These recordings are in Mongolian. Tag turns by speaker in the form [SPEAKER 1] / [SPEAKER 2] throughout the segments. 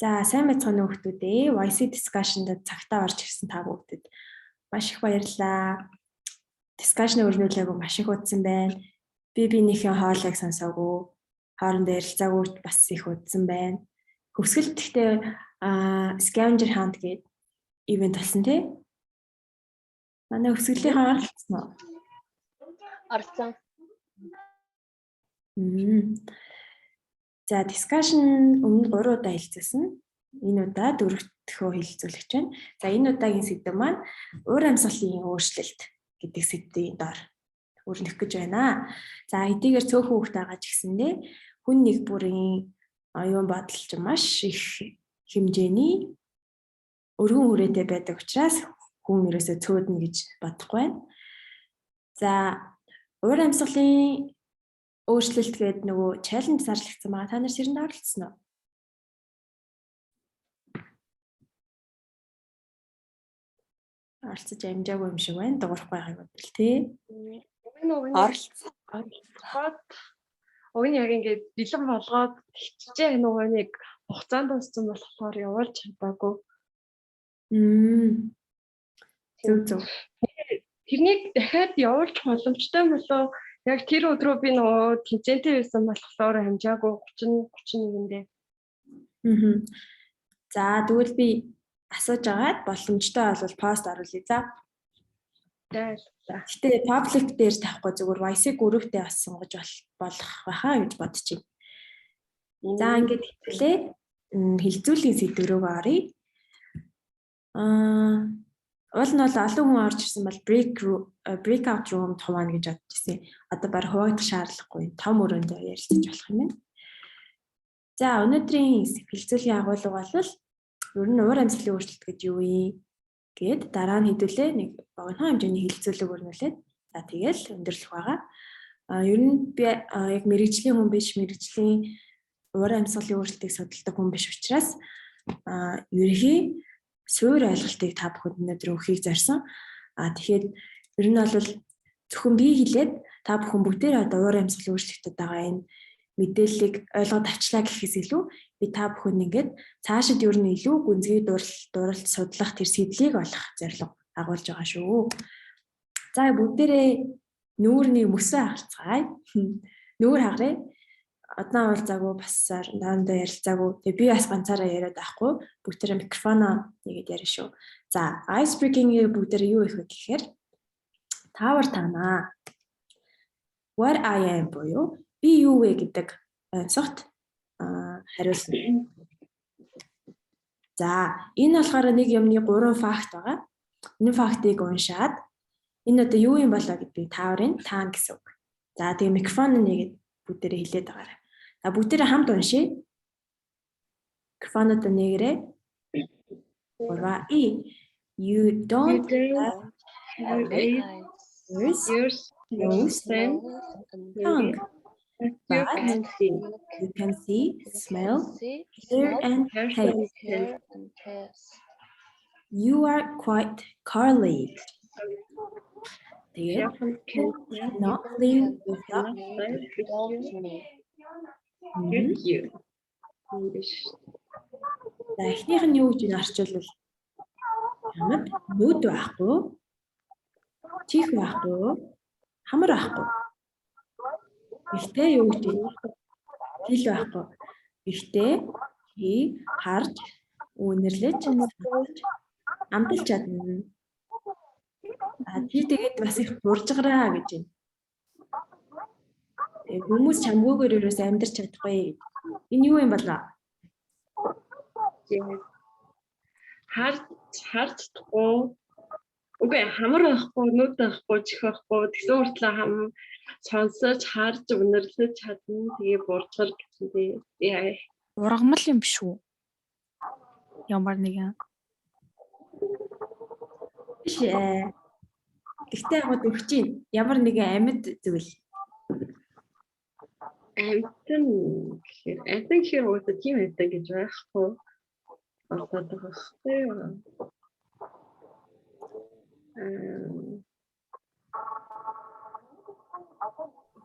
[SPEAKER 1] За сайн байцгаана уу хүмүүдээ. YC discussion-д цагтаа орж ирсэн та бүгдэд маш их баярлалаа. Discussion өрнүүлээгүй маш их удсан байна. Би биенийхээ хоолойг сонсоогүй, хоорондоо ярилцаагүй бас их удсан байна. Хөвсгөл гэхдээ scavenger hunt гэдэг ивент болсон тий. Манай хөвсгөлийн оролцсон уу?
[SPEAKER 2] Оролцсон.
[SPEAKER 1] За discussion өмнө 3 удаа хэлцсэн. Энэ удаа 4-р хэлэлцүүлэгч байна. За энэ удаагийн сэдэв маань уур амьсгалын өөрчлөлт гэдэг сэдвийн доор өрнөх гэж байна. За хэдийгээр цөөхөн хүүхд байгаа ч гэсэндээ хүн нэг бүрийн оюун бодол ч маш их хэмжээний өргөн хүрээтэй байдаг учраас хүн ерөөсөө цөөднө гэж бодохгүй байна. За уур амьсгалын өөрчлөлт гэдэг нөгөө чаленж зарлагдсан байгаа. Та нар сэрэнд оролцсон уу? Оролцож амжаагүй юм шиг байна. Дуурахгүй байгааг бодвол тий.
[SPEAKER 2] Оролцсон. Уг нь яг ингээд бэлэн болгоод тэгчээ нөгөө нэг хугацаанд дууссан болохоор явуулж чадаагүй.
[SPEAKER 1] Зөв.
[SPEAKER 2] Тэрнийг дахиад явуулах боломжтой болов. Яг тэр өдрөө би нөгөө тэнцэнтэй байсан болохоор хамжаагүй 30-31-ндээ.
[SPEAKER 1] За тэгвэл би асууж агаад боломжтой бол пост оруулъя. За. Гэтэ паблик дээр тавихгүй зүгээр YC групптэй бас сонгож болох байхаа гэж бодож байна. За ингээд хэлээ хилцүүлийн сэдв рүү оръё. Уул нь бол олон хүн орж ирсэн бол breakout room туваана гэж бодож ирсэн. Одоо баг хуваагдах шаардлагагүй. Том өрөөнд ярилцаж болох юм байна. За өнөөдрийн хилцүүлийн агуулга бол ер нь уур амьсгалын өөрчлөлт гэж юу вэ гэд дараа нь хэдүүлээ нэг богино хэмжээний хилцүүлэг өрнүүлээд за тэгэл өндөрлөх байгаа. Ер нь би яг мэрэгжлийн хүн биш, мэрэгжлийн уур амьсгалын өөрчлөлтийг судалдаг хүн биш учраас ерөнхий суур ойлголтыг та бүхэнд өнөөдөр өгөхийг зорьсон. Тэгэхээр ер нь бол зөвхөн би хэлээд та бүхэн бүгдээрээ одоо уур амьсгалын өөрчлөлтөд байгаа энэ мэдээллийг ойлгоод авчлаа гэхээс илүү би та бүхэнд ингээд цаашид ер нь илүү гүнзгий дуралт судлах тэр сэдлийг олох зорилго агуулж байгаа шүү. За бүгдээрээ нүүрний мөсөө харцгаая. Нүүр хагараа. Одноо уулзаагүй бассаар наандаа ярилцаагүй. Тэгээ би бас ганцаараа яриад байхгүй. Бүгдээрээ микрофоноо нэгээд ярина шүү. За ice breaking-ийг бүгдээрээ юу их вэ гэхээр тавар танаа. What I am буюу би юу вэ гэдэг онцгот хариулна. За энэ болохоор нэг юмны 3 факт байгаа. Энэ фактыг уншаад энэ одоо юу юм болоо гэдгийг тааврын таана гэсэн үг. За тэгээ микрофон нэгээд бүгдээрээ хэлээд байгаарай. За бүгдээрээ хамт уншъя. Микрофонод нээгээрэй. 3 You don't have ears, nose, and tongue. But you can see, smell, hear, and taste. You are quite car-like. You cannot live without me. За эхнийх нь юу гэж орчуулвал ямар нүд байхгүй, чих байхгүй, хамар байхгүй. Ихтэй юу гэж хэл байхгүй. Ихтэй чи харж, үнэрлэж, амталж чадна. Чи тэгээд бас их буржгараа гэж байна. Хүмүүс чамгүйгээр ерөөс амьдарч чадахгүй. Энэ юу юм болоо?
[SPEAKER 2] Хардахгүй. Үгүй хамар байхгүй, нүд байхгүй, чих байхгүй. Тэгсэн хүртэл сонсож, харж, үнэрлэж чадна. Тэгээ буржгар гэсэндээ.
[SPEAKER 3] Ургамал юм биш үү? Ямар нэгэн.
[SPEAKER 1] Биш ээ. Гэхдээ яг өгч чинь ямар нэгэн амьд зүйл.
[SPEAKER 2] Амтэн гэхээр одоо тийм байдаг гэж байхгүй. Одоо байхгүй.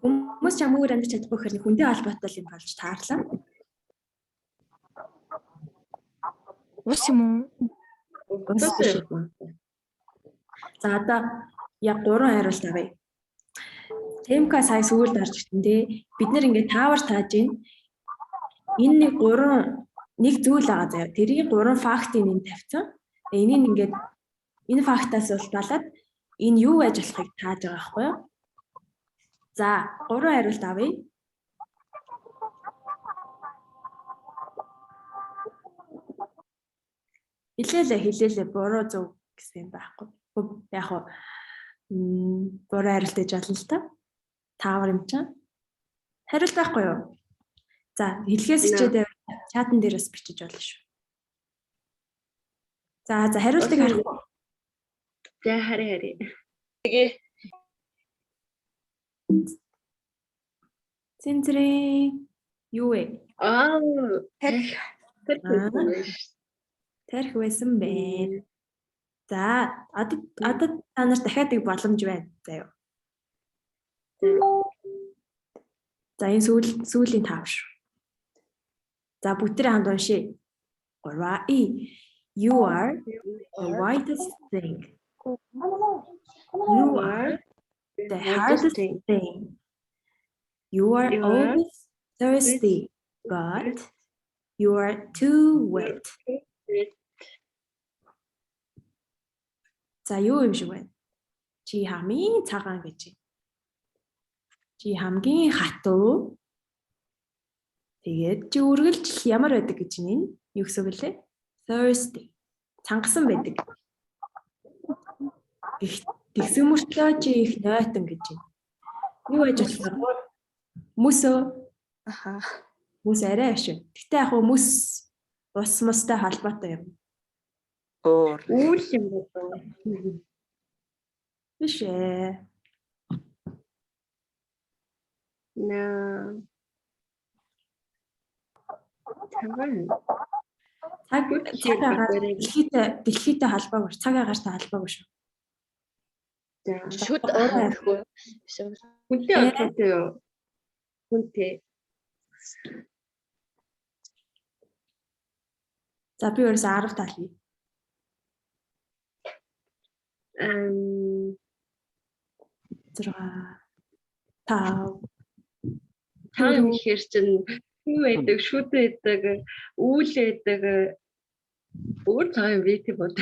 [SPEAKER 1] Хүмүүс чамуугаар амьд чадахгүй хэрэг хүнтэй холбоотой юм болж таарлаа.
[SPEAKER 3] Ус юм уу?
[SPEAKER 2] Ус биш үү?
[SPEAKER 1] За одоо яг 3 хариулт авъя. Темка сая сүүлд орж ирсэн тий. Бид нэр ингээд таавар тааж гин. Энэ нэг 3 нэг зүйл байгаа заяа. Тэрийг 3 фактыг энд тавьсан. Тэгээ энийг ингээд энэ фактаас уулзаад энэ юу байж болохыг тааж байгаа байхгүй юу? За 3 хариулт авъя. Хэлээлээ буруу зөв гэсэн юм байхгүй. Яг уу буруу хариулт гэж болно л та. Таавар юм чинь. Хариулт байхгүй юу? За хэлхээс хичээд чатан дээрээс бичиж болно шүү. За хариултыг харахгүй.
[SPEAKER 2] За хари. Тэгээ
[SPEAKER 1] Цэнтрээ юу вэ? Тарих байсан бэ. За одоо та нар дахиад нэг боломж байна. Заяа. За энэ сүүлийн таав шүү. За бүтээрээ хамт уншъя. 3E. You are the whitest thing. You are the hardest thing. You are always thirsty, but you are too wet. За юу юм шиг байна? Чи хамгийн цагаан гэж. Чи хамгийн хатуу. Тэгээд чи үргэлж ямар байдаг гэж нэ? Юу гэсэн үг лээ? Thirsty. Цангасан байдаг. Тэгсэн мөртлөө чи их нойтон гэж байна. Юу байж болох вэ? Мөсөө.
[SPEAKER 3] Аха.
[SPEAKER 1] Мөс арай шүү. Гэтэ яг мөс ус мостой холбоотой юм.
[SPEAKER 2] Үйл юм байна.
[SPEAKER 1] Биш ээ.
[SPEAKER 2] На.
[SPEAKER 1] Дэлхийтэй холбоогүй, цаг агаартай холбоогүй шүү.
[SPEAKER 2] Шүд орохгүй. Хүнтэй холбоотой юу? Хүнтэй.
[SPEAKER 1] За би өөрөөсөө 10 талъя. 6 5
[SPEAKER 2] Таам ихэр чинь юу байдаг, шүд байдаг, үүл байдаг, өөр цагаан вит бод.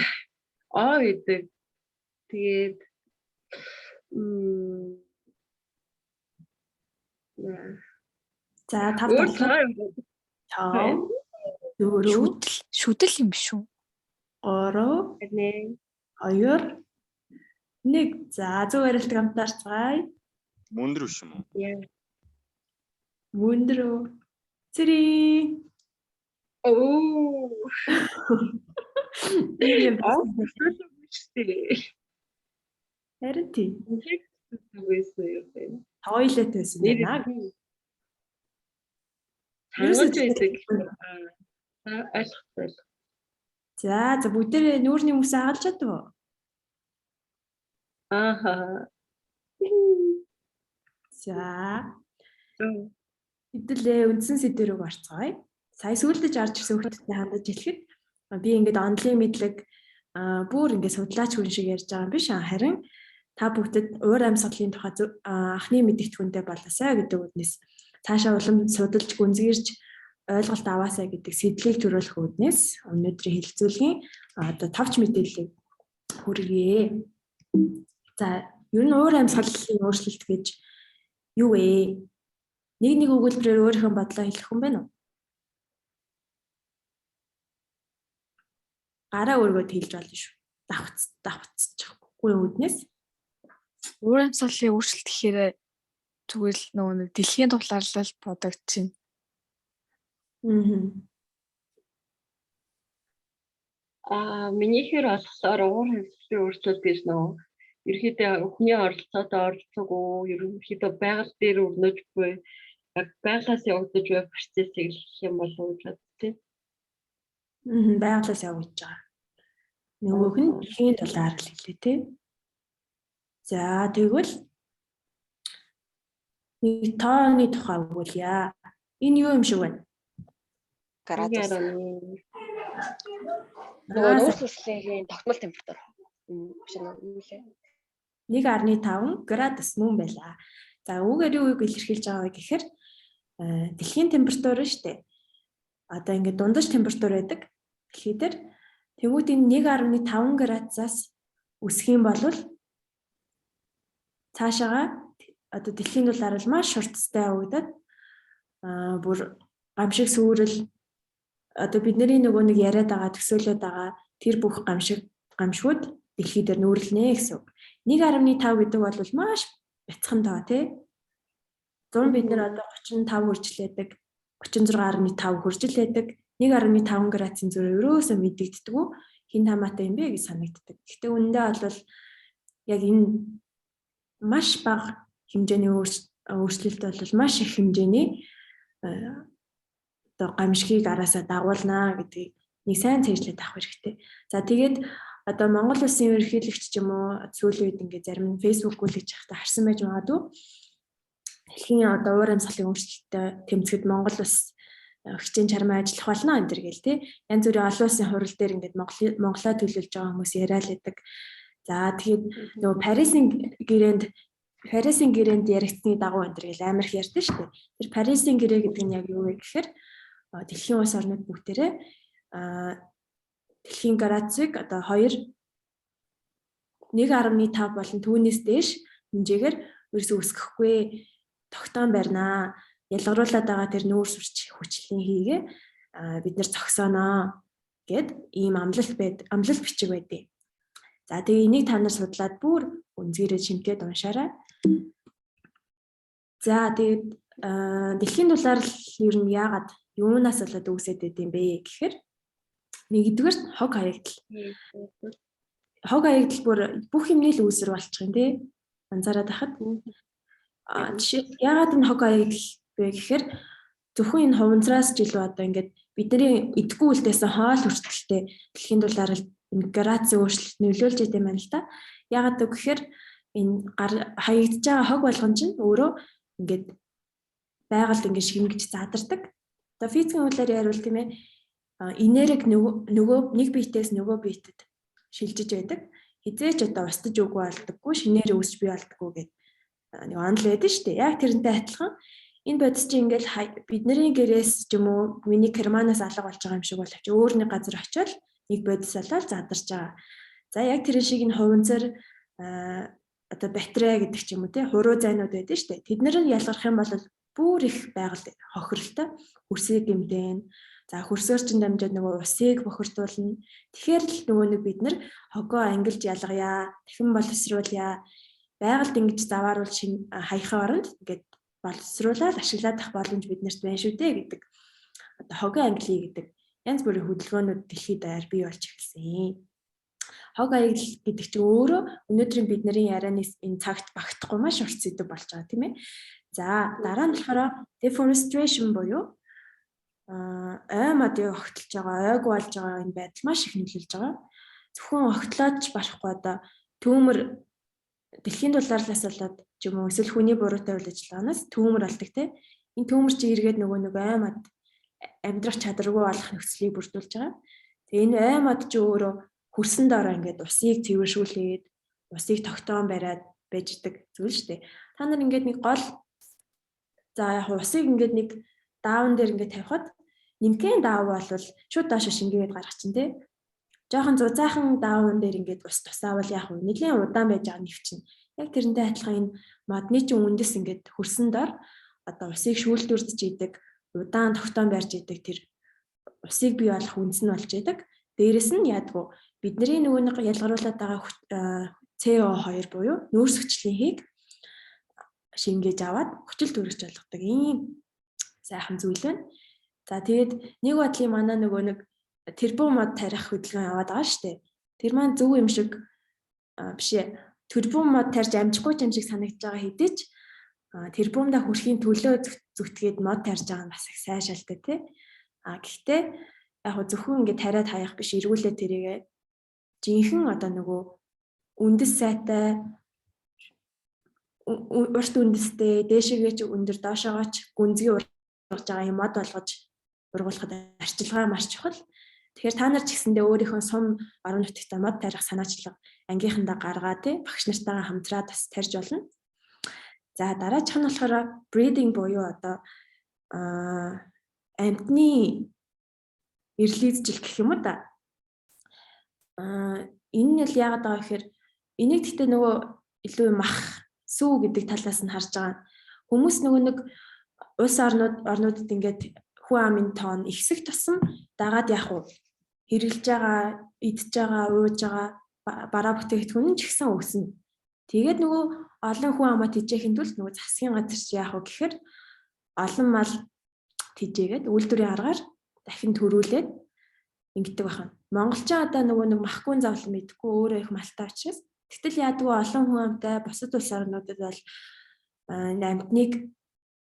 [SPEAKER 2] Байдаг. Тэгээд
[SPEAKER 1] За 5 тал.
[SPEAKER 3] Шүдэл юм биш үү?
[SPEAKER 1] 3 2 1. За зөв хариулт хамтаарцгаая.
[SPEAKER 4] Мөндөр биш юм уу?
[SPEAKER 1] Мөндрөө. Цэри. Тийм. Харин тийм. Тойлет байсан байна.
[SPEAKER 2] Хариулт байдаг. Ойлгохгүй.
[SPEAKER 1] За бүгдээ нүүрний мөс агалж чадав.
[SPEAKER 2] Ааха.
[SPEAKER 1] За. Хэдүүлээ үндсэн сэдв рүү орцгоё. Сая сүүлдэж орж ирсэн хүмүүстэй хандаж хэлэхэд би ингээд онлын мэдлэг бүр ингээд судлаач хүн шиг ярьж байгаа юм биш харин та бүгдэд уур амьсгалын тухай анхны мэдээлэлтэй болоосай гэдэг үгнээс цаашаа улам судалж гүнзгийрч ойлголт аваасай гэдэг сэдлийг төрүүлэх үүднээс өнөөдрийн хэлэлцүүлгийн одоо товч мэдээллийг хүргэе. За ер нь уур амьсгалын өөрчлөлт гэж юу вэ? Нэг өгүүлбэрээр өөрийнхөө бодлоо хэлэх юм байна уу? Гараа өргөд хэлж болно шүү. Давхцчихгүй үүднээс.
[SPEAKER 3] Уур амьсгалын өөрчлөлт гэхээр зүгээр л нөгөө дэлхийн тулаарлал продукт чинь.
[SPEAKER 2] Минийхээр болохоор уур амьсгалын өөрчлөлт гэж нөгөө ерөнхийдөө өхний оролцоотой оролцоогүй, ерөнхийдөө байгаль дээр өрнөжгүй, яг байгалаас явагдаж буй процессыг хэлэх юм болов уу гэж бодчих.
[SPEAKER 1] Байгалаас явагдаж байгаа. Нөгөөх нь дэлхийн талаар л хэлээ тий. За тэгвэл нэг тооны тухай өгүүлье. Энэ юу юм шиг байна?
[SPEAKER 3] Градус.
[SPEAKER 2] Нөгөө нүүрс үслийн тогтмол температур биш үү лээ.
[SPEAKER 1] 1.5 градус мөн байлаа. За үүгээр юу илэрхийлж байгаа вэ гэхээр дэлхийн температур нь шүү дээ. Одоо ингээд дундаж температур байдаг. Дэлхий дээр тэгвэл энэ 1.5 градусаас өсөх юм бол цаашаага одоо дэлхийн дулаар бол маш хурцтай явагдаад бүр гамшиг сүрэл одоо бидний нөгөө нэг яриад байгаа төсөөлөд байгаа тэр бүх гамшигуд дэлхий дээр нүүрлэнэ гэсэн үг. 1.5 гэдэг бол маш бяцхан тоо тий. Зурм бид нар одоо 35 хүрчлээдэг, 36.5 хүрчлээдэг. 1.5 градусын зөрөө ерөөсөө мэдэгддэг үү? Хин хамаатай юм бэ гэж санагддаг. Гэхдээ үүндээ бол яг энэ маш бага хэмжээний өөрчлөлт бол маш их хэмжээний одоо гамшигыг араасаа дагуулна гэдгийг нэг сайн цэжлээд авах хэрэгтэй. За тэгээд одоо Монгол улсын ерөнхийлөгч ч юм уу сүүлийн үед ингээд зарим нь Facebook үлгэж явахдаа харсан байж магадгүй. Дэлхийн одоо уур амьсгалын өөрчлөлтөд тэмцэхэд Монгол улс хичээн чармаа ажиллах болно энэ төр гэл тий. Янз бүрийн олон улсын хурал дээр ингээд Монголоо төлөөлж байгаа хүмүүс яриад байдаг. За тэгээд нөгөө Парисын гэрээнд яригдсны дагуу энэ төр гэл амар их ярьдэн шүү дээ. Тэр Парисын гэрээ гэдэг нь яг юу вэ гэхээр дэлхийн улс орнууд бүгдээрээ дэлхийн градусыг одоо 1.5 болон түүнээс дээш хэмжээгээр ерөөсөө өсгөхгүй тогтоон барьнаа. Ялгаруулад байгаа тэр нүүрс хүчлийн хийгээ бид нар зогсооноо гэд ийм амлалт бичиг байдیں۔ За тэгээ энийг та нар судлаад бүр үнзгээрээ шимтээд уншаарай. За тэгээд дэлхийн дулаар ер нь яагаад юунаас болоод үүсээд байд юм бэ гэхээр нэгдүгээр хог хаягдал. Хог хаягдал бүр бүх юмний л үүсэр болчих юм тий. Анзаараад байхад жишээ яагаад энэ хог хаягдал вэ гэхээр зөвхөн энэ хуванцраас жилүү одоо ингээд бидний идэггүй үлдээсэн хоол хүртэлтэй дэлхийн дулаар энэ градусын өөрчлөлт нөлөөлж идэм байна л да. Яагаад гэхээр энэ хаягдж байгаа хог болгон чинь өөрөө ингээд байгальд ингээд шимгэж задардаг. Одоо физикийн хуулиар яривал тийм ээ энерги нөгөө нэг биетээс нөгөө биетэд шилжиж байдаг. Хизээч одоо устж үгүй болдоггүй, шинээр үүсч бий болдоггүй гэдэг нэг онол байдаг шүү дээ. Яг тэрнтэй адилхан энэ бодис чинь ингээд бидний гэрээс ч юм уу миний керманаас алга болж байгаа юм шиг боловч өөр нэг газар очиод нэг бодис болоод задарч байгаа. За яг тэр шиг энэ хуванцар одоо батарей гэдэг ч юм уу тий хуруу зайнууд байдаг шүү дээ. Тэд нэр нь ялгарх юм бол бүр их байгальд хохиролтой хөрсийг гэмтэн. За хөрсөөр чинь дамжаад нөгөө усыг бохирдуулна. Тэгэхээр л нөгөө нэг бид нар хогоо ангилж ялгая, дахин боловсруулъя. Байгальд ингэж завааруул хаяхын оронд ингээд боловсруулаад ашиглаад ах боломж биднэрт байна шүү дээ гэдэг. Одоо хогоо ангилъя гэдэг янз бүрийн хөдөлгөөнүүд дэлхийд даяар бий болж эхэлсэн. Хог хаягдал гэдэг чинь өөрөө өнөөдрийн бидний ярианы энэ цагт багтахгүй маш урт сэдв болж байгаа тийм ээ. За дараа нь болохоор deforestation буюу ой модыг огтлж байгаа, ойг болж байгаа энэ байдал маш их нөлөөлж байгаа. Зөвхөн огтлооч барахгүй одоо түүмэр дэлхийн дулаарлаас болоод ч юм уу эсвэл хүний буруутай үйл ажиллагаанаас түүмэр болдог тийм. Энэ түүмэр чи эргээд нөгөө нэг ой мод амьдрах чадваргүй болох нөхцөлийг бүрдүүлж байгаа. Тэгээ энэ ой мод чи өөрөө хөрсөн дороо ингээд усыг цэвэршүүлээд усыг тогтоон бариад байж идэг зүйл шүү дээ. Та нар ингээд нэг гол за яг усыг ингээд нэг даавн дээр ингээд тавихад нимкэн даав бол шууд доош шингээгээд гарах чинь тий. Жохон зузаахан даавн дээр ингээд ус тусаавал яг нэлийн удаан байж байгаа нэвчин. Яг тэрнтэй адилхан энэ модны чинь үндэс ингээд хөрсөн дор одоо усыг шүүлтүрдэж идэг, удаан тогтоон барьж идэг тэр усыг бий болох үндэс нь болж идэг. Дээрэс нь яадгүй бидний нөгөө нэг ялгаруулад байгаа CO2 буюу нөөц хүчлийн хийг шингээж аваад хүчил төрөгч болгодог ийм сайхан зүйл байна. За тэгээд нэг бодлын манай нөгөө нэг тэрбум мод тарих хөдөлгөөн яваад байгаа шүү дээ. Тэр маань зөв юм шиг биш ээ. Тэрбум мод тарьж амжихгүй юм шиг санагдаж байгаа хэдий ч тэрбумда хүрэхийн төлөө зүтгээд мод тарьж байгаа нь бас их сайн шалтай тий. Гэхдээ яг зөвхөн ингэ тариад хаях биш эргүүлээ тэрийгээ жинхэнэ одоо нөгөө үндэс сайтай урт үндэстэй дээшээгээ ч өндөр доошоогооч гүнзгий ургаж байгаа юм мод болгож ургуулахад арчилгаа маш чухал. Тэгэхээр та нар ч гэсэндээ өөрийнхөө сум орон нутгад мод тарих санаачлага ангийнхандаа гаргаа тий багш нартайгаа хамтраад бас тарьж болно. За дараачих нь болохоор breeding буюу одоо амьтны эрлийзжил гэх юм уу да. Энэ нь л яагаад байгаа гэхээр энийг гэхдээ нөгөө илүү мах сүү гэдэг талаас нь харж байгаа. Хүмүүс нөгөө нэг улс орнуудад ингээд хүн амын тоон ихсэх тусам дагаад яах вэ? Хэрглэж байгаа, идж байгаа, ууж байгаа бараа бүтээгдэхүүн нь ч ихсэн өснө. Тэгээд нөгөө олон хүн амаа тэжээхийн тулд нөгөө засгийн газар чи яах вэ гэхээр олон мал тэжээгээд үйлдвэрийн аргаар дахин төрүүлээд ингэдэг байна. Монголчин одоо нөгөө нэг махгүй завлан мэдгүй өөрөө их малтай учраас тэгтэл яадгүй олон хүн амтай бусад улс орнуудад бол амьтныг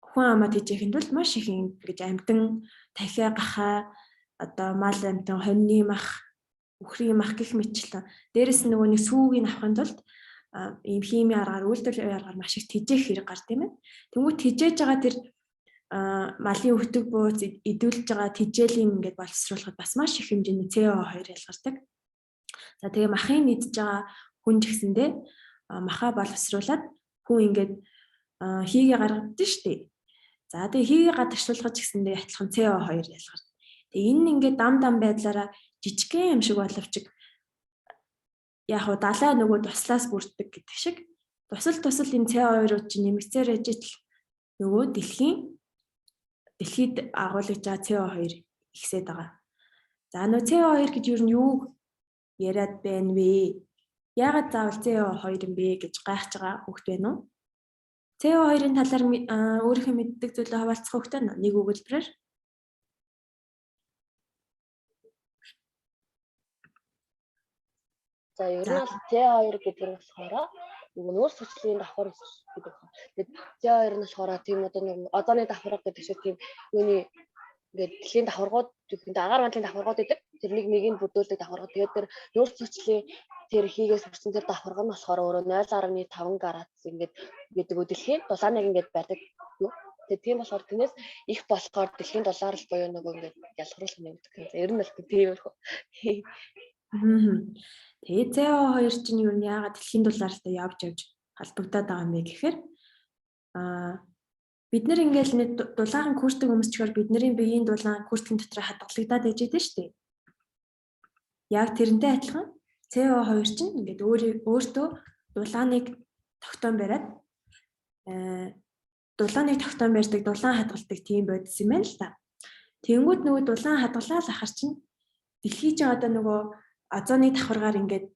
[SPEAKER 1] хүн амаа тэжээхийн тулд маш их ингэж амьтан дахиа гахаа одоо мал амьтан хоньны мах үхрийн мах гэх мэтчлэн дээрэс нь нөгөө нэг сүүгийг авахын тулд ийм химийн аргаар үйлдвэрлэлийн аргаар маш их тэжээх хэрэг гард тийм ээ. Тэнгүүт тэжээж байгаа тэр малын өвтөг бууз идүүлж байгаа тэжээлийн ингээд боловсруулахад бас маш их хэмжээний CO2 ялгардаг. За тэгээ махын идж байгаа хүн ч гэсэндээ махаа боловсруулад хүн ингээд хийгээ гаргадаг шүү дээ. За тэгээ хийгээ гадагшуулах ч гэсэндээ адилхан CO2 ялгардаг. Тэгээ энэ ингээд дам байдлаараа жижигхэн юм шиг боловч яг хуу далай нөгөө туслаас бүрддэг гэдэг шиг тусал энэ CO2-ууд чинь нэмэгцээр ижил нөгөө дэлхийд агуулж байгаа CO2 ихсээд байгаа. За нөгөө CO2 гэж юу нь юу яриад байна вэ? Яагаад заавал CO2 юм бэ гэж гайхаж байгаа хүүхд байна уу? CO2-ын талаар өөрийнхөө мэддэг зүйлээ хаваалцах хүүхдээ нэг өгүүлбэрээр.
[SPEAKER 4] За ер нь CO2 гэдэг нь болохоор нүүр сүчлийн давхар гэдэг байна. Тэгээд CO2 нь болохоор тийм одоо нэг озоны давхар гэдэг шиг тийм юуны ингээд дэлхийн давхаргууд гэхэд агаар мандлын давхаргууд гэдэг тэрнийг нэгийг бүдүүлдэг давхаргууд. Тэгээд тэр нүүр сүчлийн тэр хийгээс хүрсэн тэр давхарга нь болохоор өөрөө 0.5 градус ингээд гэдэг дэлхийн дулааныг ингээд байдаг. Тэгээд тийм болохоор тэрнээс их болохоор дэлхийн дулаар л буюу нөгөө ингээд ялгаруулах юм гэдэг. Ер нь л тиймэрхүү.
[SPEAKER 1] Тэгээд CO2 чинь юу нь яагаад дэлхийн дулаалтай явж халбагдаад байгаа юм бэ гэхээр бид нар ингээл дулаахан күртэг өмсчгөр бидний биеийн дулаан күртгэн дотор хадгалагдаад ээж дээ шүү дээ. Яг тэрнтэй адилхан CO2 чинь ингээд өөртөө дулааныг тогтоон бариад дулааныг тогтоон барьдаг, дулаан хадгалдаг тийм бодис юм байна л та. Тэнгүүд нөгөө дулаан хадгалаад ахар чинь дэлхий чинь одоо нөгөө озоны давхаргаар ингээд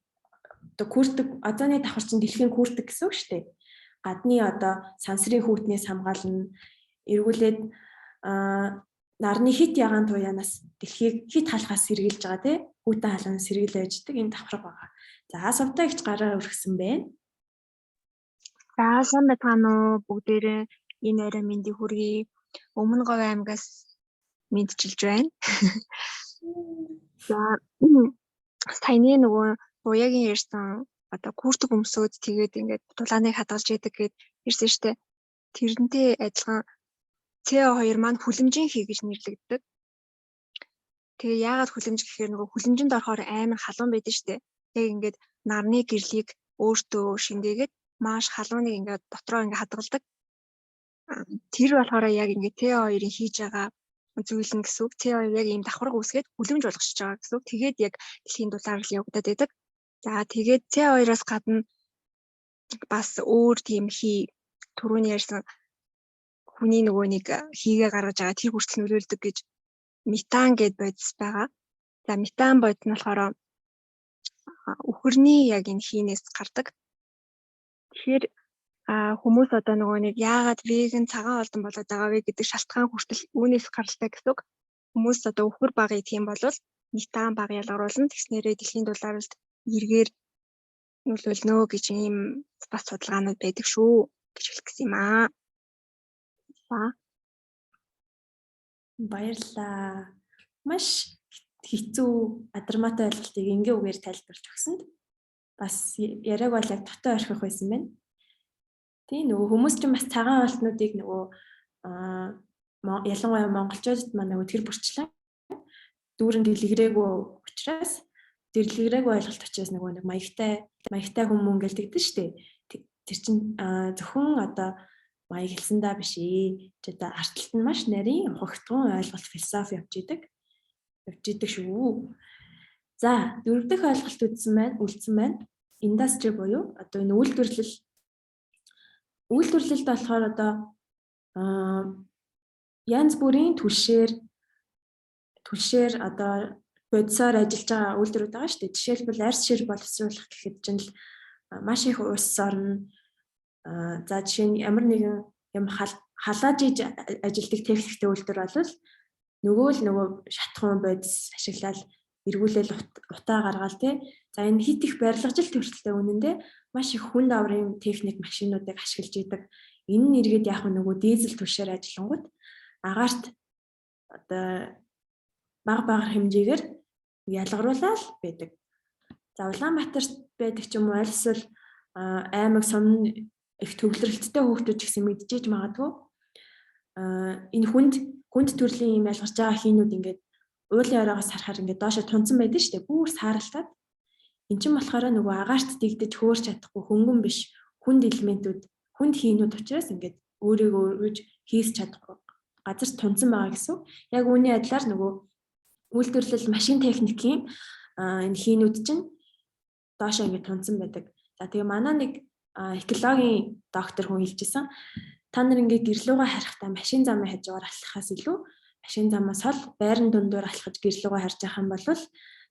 [SPEAKER 1] одоо күртэг озоны давхар чинь дэлхийн күртэг гэсэн үг шүү дээ. Гадны одоо сансрын хүүтнээс хамгаална, эргүүлээд нарны хит ягаан туяанаас дэлхийг хит халахаас сэргийлж байгаа тий хүүтэн халаанаас сэргийлж яждаг энэ давхар байгаа. За сувтаа ихч гараа өргсөн байна.
[SPEAKER 5] За сайн байна уу бүгдээрээ энэ орой мэндийг хүргэе. Өмнө Говь аймгаас мэдчилж байна. За саяны нөгөө буяагийн ярьсан одоо күртэг өмсөөд тэгээд ингээд дулааныг хадгалж яадаг гэд ирсэн штэ. Тэрнтэй адилхан CO2 маань хүлэмжийн хий гэж нэрлэгддэг. Тэгээ яагаад хүлэмж гэхээр нөгөө хүлэмжинд орохоор амар халуун байдаг штэ. Яг ингээд нарны гэрлийг өөртөө шингээгээд маш халууныг ингээд дотроо ингээд хадгалдаг. Тэр болохоор яг ингээд CO2-ийн хийж байгаа зүйл нь гэсэн үг. CO2 яг ийм давхарга үүсгээд хүлэмж болгочихж байгаа гэсэн үг. Тэгээд яг дэлхийн дулаар л явагдаад байдаг. За тэгээд CO2-оос гадна бас өөр тийм хий түрүүний ярьсан хүний нөгөө нэг хийгээ гаргаж байгаа тэр хүртэл нөлөөлдөг гэж метан гэд бодис байгаа. За метан бодис нь болохоор үхэрний яг энэ хийнээс гардаг. Тэгэхээр хүмүүс одоо нөгөө нэг яагаад веган цагаан олдон болоод байгаа вэ гэдэг шалтгаан хүртэл үүнээс гаралтай гэсэн үг. Хүмүүс одоо үхэр багыг тийм болвол метан баг ялгаруулна. Тэгснээрээ дэлхийн дулаалд эргээр нөлөөлнө гэж ийм бас судалгаанууд байдаг шүү гэж хэлэх гэсэн юм аа.
[SPEAKER 1] Баярлалаа. Маш хэцүү адармаатай ойлголтыг ингээ үгээр тайлбарлаж өгсөнд бас яриаг бол яг дотоо орхих байсан байна. Тийм нөгөө хүмүүс ч бас цагаан олтнуудыг нөгөө ялангуяа монголчуудад маань нөгөө тэр бүрчлэн дүүрэн дэлгэрээгүй учраас дэлгэрээгүй ойлголт учраас нэг маягтай хүмүүс гэлдэгдэн штэ. Тэр чинь зөвхөн одоо маяг хэлсэндээ биш ээ. Чи одоо артталт нь маш нарийн ухагтгун ойлголт философи явж идэг шүү. За, дөрөв дэх ойлголт үлдсэн байна. Индастри буюу одоо энэ үйлдвэрлэлд болохоор одоо янз бүрийн түлшээр одоо бодисоор ажиллаж байгаа үйлдвэрүүд байгаа шүү дээ. Жишээлбэл арьс шир боловсруулах гэхэд чинь л маш их ус орно. За жишээ нь ямар нэгэн юм халааж иж ажилтдаг техниктэй үйлдвэр бол нөгөө шатхан бодис ашиглаад эргүүлэл утаа гаргаал тий. За энэ хит их барилгажил төрөлтэй үнэндээ маш их хүн даврын техник машинуудыг ашиглаж идэг. Энэ нь эргээд яг нөгөө дизель түлшээр ажиллангууд агаарт одоо бага хэмжээгээр ялгаруулаад байдаг. За Улаанбаатарт байдаг ч юм уу аль эсвэл аймаг сум их төвлөрөлттэй хүүхдүүд гэсэн мэдчихэж магадгүй. Энэ хүнд төрлийн юм ялгарч байгаа хийнүүд ингээд уулын ороогоос харахаар ингээд доошо тунцсан байдаг шүү дээ. Бүр сааралтаад. Эн чинь болохоор нөгөө агаарт дэгдэж хөөрч чадахгүй хөнгөн биш хүнд элементүүд, хүнд хийнүүд учраас ингээд өөрийгөө өргөж хийс чадахгүй газар тунцсан байгаа гэсэн. Яг үүний адилаар нөгөө үйлдвэрлэл машин техникийн энэ хийнүүд чинь доошо ингээд тунцсан байдаг. За тэгээ манай нэг экологийн доктор хүн хэлжсэн. Та нар ингээд гэрлүүгээ харахтаа машин замын хажуугаар алхахаас илүү машин замаас хол байрны дундуур алхаж гэрлүүгээ харж явах юм бол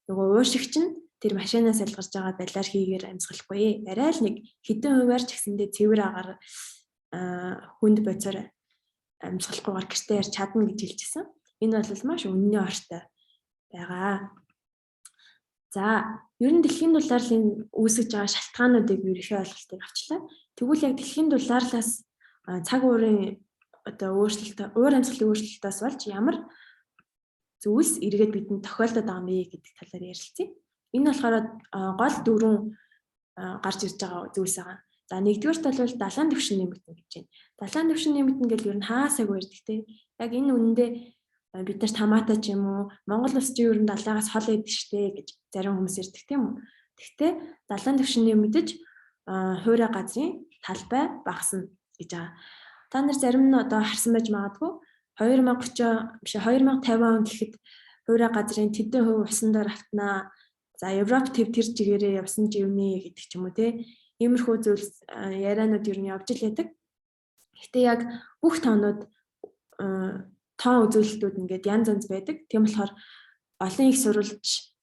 [SPEAKER 1] нөгөө уушигч нь тэр машинаас ялгарч байгаа балиар хийгээр амьсгалахгүй. Арай л нэг хэдэн хувиар ч гэсэндээ цэвэр агаар хүнд бодисоор амьсгалахгүйгээр гэртээ ярьж чадна гэж хэлжсэн. Энэ бол маш үнэний ортой байгаа. За, ер нь дэлхийн дулаалын үүсгэж байгаа шалтгаануудыг ерөнхий ойлголтыг авчлаа. Тэгвэл яг дэлхийн дулаалаас цаг уурын одоо өөрчлөлт, уур амьсгалын өөрчлөлтөөс болж ямар зүйлс эргээд бидэнд тохиолдоод байгаа юм бэ гэдэг талаар ярилцъя. Энэ болохоор гол дөрвөн гарч ирж байгаа зүйлс байгаа. За нэгдүгээрт бол далайн түвшин нэмэгдэнэ гэж байна. Далайн түвшин нэмэгдэнэ гэдэг ер нь хаасайг ярьдаг те. Яг энэ үнэндээ бид нарт хамаатай ч юм уу Монгол улс чинь ер нь далайгаас хол идэг штэ гэж зарим хүмүүс ярьдаг тийм үү. Тэгэхдээ далайн түвшин нэмэгдэж хуурай газрын талбай багасна гэж байгаа. Та нар зарим нь одоо харсан байж магадгүй 2050 он гэхэд хуурай газрын тэдэн хувь усан дээр автнаа. За Европ тэр чигээрээ явсан живнэ гэдэг ч юм уу те. Иймэрхүү зүйл ярианууд ер нь явж л яадаг. Гэхдээ яг бүх тоонууд тоон үзүүлэлтүүд ингээд янз байдаг. Тийм болохоор олон их сурвалж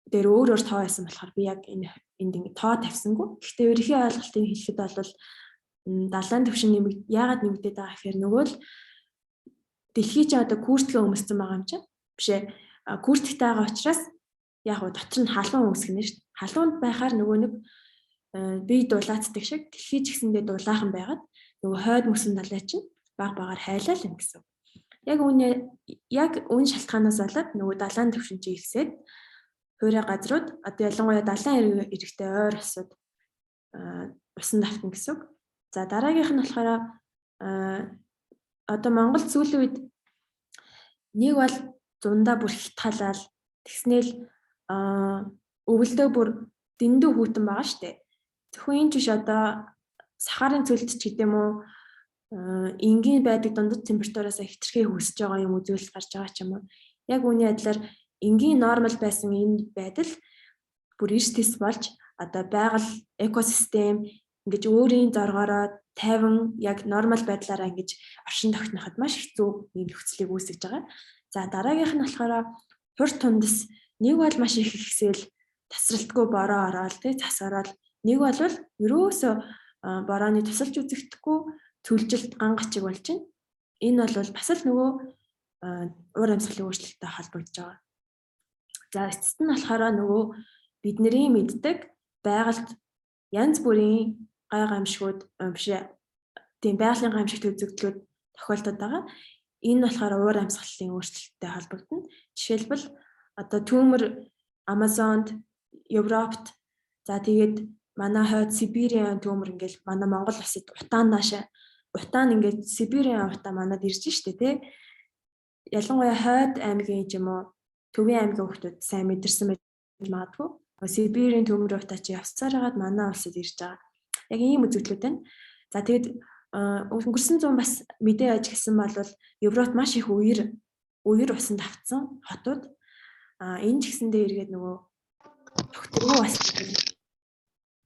[SPEAKER 1] дээр өөр тоо байсан болохоор би яг энд ингээд тоо тавьсангүй. Гэхдээ ерөнхий ойлголтыг хэлэхэд бол далайн түвшин яагаад нэмэгдээд байгаа гэхээр нөгөө л дэлхий чи одоо күртгээ өмссөн байгаа юм чинь. Бишээ күртгтэй байгаа учраас яг го дотор нь халуун үүсгэнэ шүү дээ. Халуунд байхаар нөгөө нэг бие дулаацдаг шиг дэлхий ч гэсэндээ дулаахан байгаад нөгөө хойд мөсөн далай чинь багаар хайлал юм гэсэн. Яг үн шалтгаанаас болоод нөгөө далайн түвшин чи ихсээд хуурай газрууд одоо ялангуяа далайн иргэдтэй ойр усууд усан давтна гэсэн. За дараагийнх нь болохоор одоо Монгол сүүлийн үед нэг бол зундаа бүр хитгалал тэгснээл өвөлдөө бүр дэндүү хүүтэн байгаа штэ. Зөвхөн энэ биш одоо сахарын цөлд ч гэдэм үү энгийн байдаг дундад температураас хэтэрхий хүсэж байгаа юм үзүүлэлт гарч байгаа ч юм уу. Яг үүний адилаар энгийн нормал байсан энэ байдал бүр эрс тис болж одоо байгаль экосистем ингэж өөрийн зоргоороо тайван яг нормал байдлаараа ингэж оршин тогтноход маш хэцүү нэг нөхцөлийг үүсгэж байгаа. За дараагийнх нь болохоор хур тундас нэг бол маш их ихсэл тасралтгүй бороо ороод тий цас ороод нэг бол ерөөсө борооны тусалж үзэгдэхгүй цөлжилт гангачиг болж байна. Энэ бол бас л нөгөө уур амьсгалын өөрчлөлттэй холбогдож байгаа. За эцэст нь болохоор нөгөө бидний мэддэг байгальд янз бүрийн гай гамшигуд бишээ тийм байгалийн гамшигт үзэгдлүүд тохиолдод байгаа. Энэ болохоор уур амьсгалын өөрчлөлттэй холбогдно. Жишээлбэл одоо түүмэр Амазонд, Европт за тэгээд манай хойд Сибирийн түүмэр ингээл манай Монгол улсад утаан ингээд Сибирийн утаа манад ирж штэ тий. Ялангуяа хойд аймгийн ч юм уу Төвийн аймгийн хүмүүс сайн мэдэрсэн байж магадгүй. Сибирийн төмөр утаа чи явсаар хагаад манай улсад ирж байгаа. Яг ийм үзэгдлүүд байна. За тэгээд өнгөрсөн 100 бас мэдээ аж гэсэн бол Европт маш их үер усанд автсан хотууд. Энэ ч гэсэндээ эргээд нөгөө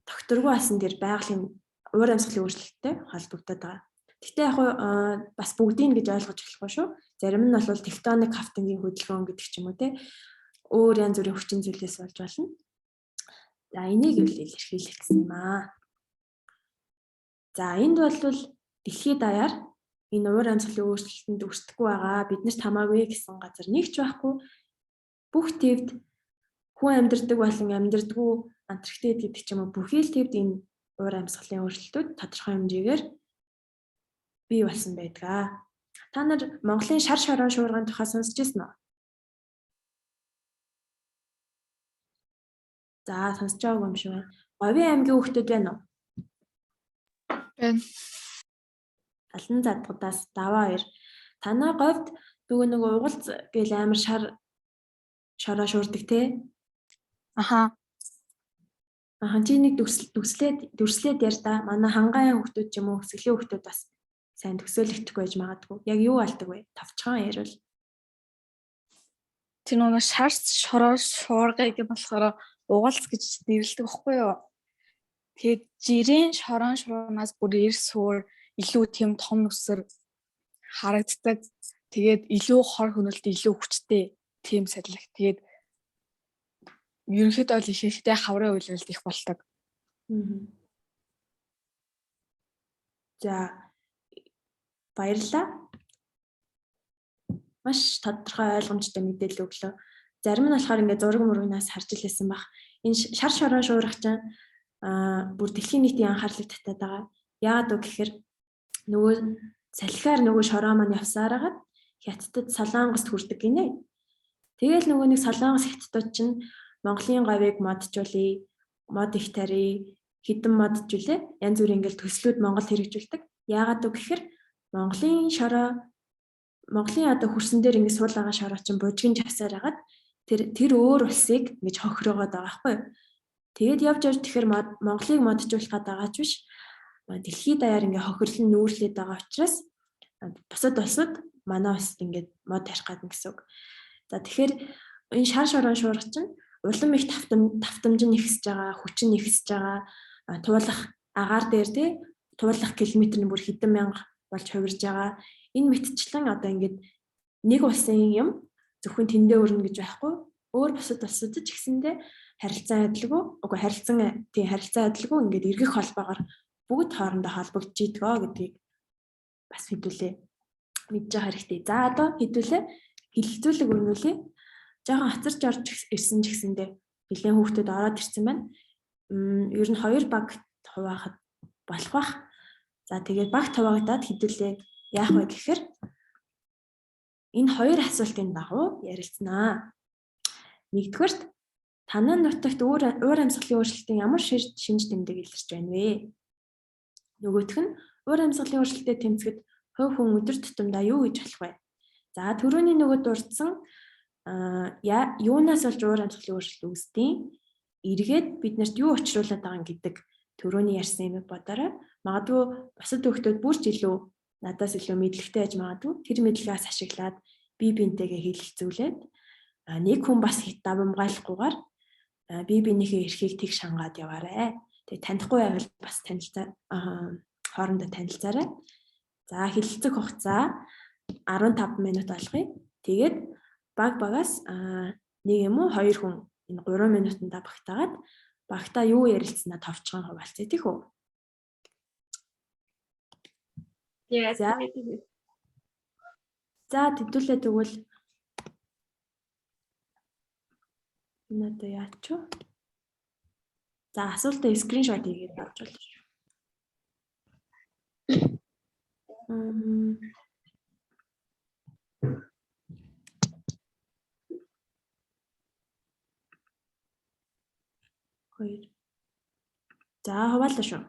[SPEAKER 1] докторгүй басан дээр байгалийн уур амьсгалын өөрчлөлттэй холбогдоод байгаа. Гэхдээ яг бас бүгдийг гэж ойлгож болохгүй шүү. Зарим нь бол тектоник хавтангийн хөдөлгөөн гэдэг ч юм уу те. Өөр янз бүрийн хүчин зүйлээс болж болно. За энийг илэрхийлэх гэсэн юм аа. За энд бол дэлхийд даяар энэ уур амьсгалын өөрчлөлтөнд өрсөлдөхгүй байгаа. Биднэрт хамаагүй гэсэн газар нэг ч байхгүй. Бүх төвд хүн амьдардаг болон амьдардаггүй Антарктид гэдэг ч юм уу бүхий л төвд энэ уур амьсгалын өөрчлөлтүүд тодорхой хэмжээгээр бий болсон байдаг. Та нар Монголын шар шорон шуургын тухай сонсч байсан уу? За сонсож байгаагүй юм шиг байна. Говийн аймгийн хүүхдүүд байна уу?
[SPEAKER 3] байна.
[SPEAKER 1] Алан задгадаас даваа 2. Танай говьд нөгөө угалц гэл амар шороо шуурдаг те.
[SPEAKER 3] Аха.
[SPEAKER 1] Чи нэг дүрслээд яар та. Манай хангаан хүүхдүүд ч юм уу өсгөлийн хүүхдүүд бас сайн төсөөлөгдөхгүй байж магадгүй. Яг юу алдаг вэ? Тавчхан ярил.
[SPEAKER 3] Тэр нөгөө шарц шороо шуургай гэх болохоор угалц гэж нэрлэдэг байхгүй юу? Тэгээд жирийн шорон шуурнаас бүр эрс суур илүү тийм том нүсэр харагддаг. Тэгээд илүү хор хөнөлтөй илүү хүчтэй тийм садилах. Тэгээд ерөнхийдөө л ихэнхдээ хаврын үйлрэлт их болдог.
[SPEAKER 1] За баярлалаа. Маш тодорхой ойлгомжтой мэдээлэл өглөө. Зарим нь болохоор ингээд зураг мургнаас харж илээсэн баг. Энэ шар шороо шуурах чинь бүр дэлхийн нийтийн анхаарлыг татаад байгаа. Яагаад вэ гэхээр нөгөө салхиар нөгөө шороо маань явсаар хагаад хятадд Солонгост хүрдэг гинэ. Тэгэл нөгөө нэг Солонгос хятадууд чинь Монголын говийг моджуулъя, мод их тарья, хідэн моджуулээ. Янз бүрийн ингээл төслүүд Монгол хэрэгжүүлдэг. Яагаад вэ гэхээр Монголын одоо хөрсөн дээр ингээд суул байгаа шороо чинь бужигын жавсаар хагаад тэр өөр улсыг ингэж хохироогоод байгаа байхгүй юу? Тэгээд явж тэгэхээр Монголыг моджуулах гэдэг ч биш. Дэлхийд даяар ингээ хохирлон нүүрлээд байгаа учраас бусад улсууд манай улсад ингээд мод тарих гэдэг гэсэн үг. За тэгэхээр энэ шар шорон шуурга чинь улам их тавтамж нь ихсэж байгаа, хүч нь ихсэж байгаа, туулах агаар дээр тий туулах километр нь бүр хэдэн мянга болж хувирж байгаа. Энэ мэтчлэн одоо ингээд нэг улсын юм зөвхөн тэндээ өрнө гэж байхгүй. Өөр бусад улсуудад ч гэсэндээ харилцан адилгүй ингээд эргэх холбоогоор бүгд хоорондоо холбогдож идэгөө гэдгийг бас хэдүүлээ мэдж байгаа хэрэгтэй. За одоо хэдүүлээ хилэлцүүлэг өрнүүлээ. Жаахан хоцорч орж ирсэн ч гэсэндээ нэлээд хүүхдүүд ороод ирсэн байна. Ер нь 2 баг хуваахад болох бах. За тэгээд баг хуваагдаад хэдүүлээ яах вэ гэхээр энэ 2 асуултын дагуу ярилцсанаа. Нэгдүгээрт танай нутагт уур амьсгалын өөрчлөлтийн ямар шинж тэмдэг илэрч байна вэ? Нөгөөх нь уур амьсгалын өөрчлөлтөд тэмцэхэд хувь хүн өдөр тутамдаа юу гэж болох вэ? За түрүүний нөгөө дурдсан юунаас болж уур амьсгалын өөрчлөлт үүсдэг? Эргээд биднэрт юу учруулад байгаа гэдэг түрүүний ярьсан юмыг бодоорой. Магадгүй бусад хүүхдүүд бүр ч илүү надаас илүү мэдлэгтэй байж магадгүй. Тэр мэдлэгээс ашиглаад бие биентэйгээ хэлэлцүүлээд нэг хүн бас хит давамгайлахгүйгээр бие биенийхээ эрхийг тэг шангаад яваарэ. Тэгээ танихгүй байвал бас хоорондоо танилцаарай. За хэлэлцэх хугацаа 15 минут болгоё. Тэгээд багаас нэг юм уу 2 хүн энэ 3 минутанд багтаагаад багтаа юу ярилцсанаа товчхон хуваалцъя тийх үү? За тэдүүлээ тэгвэл надад яач вэ? За асуултаа скриншот хийгээд авч болно шүү. За хаваалаа шүү.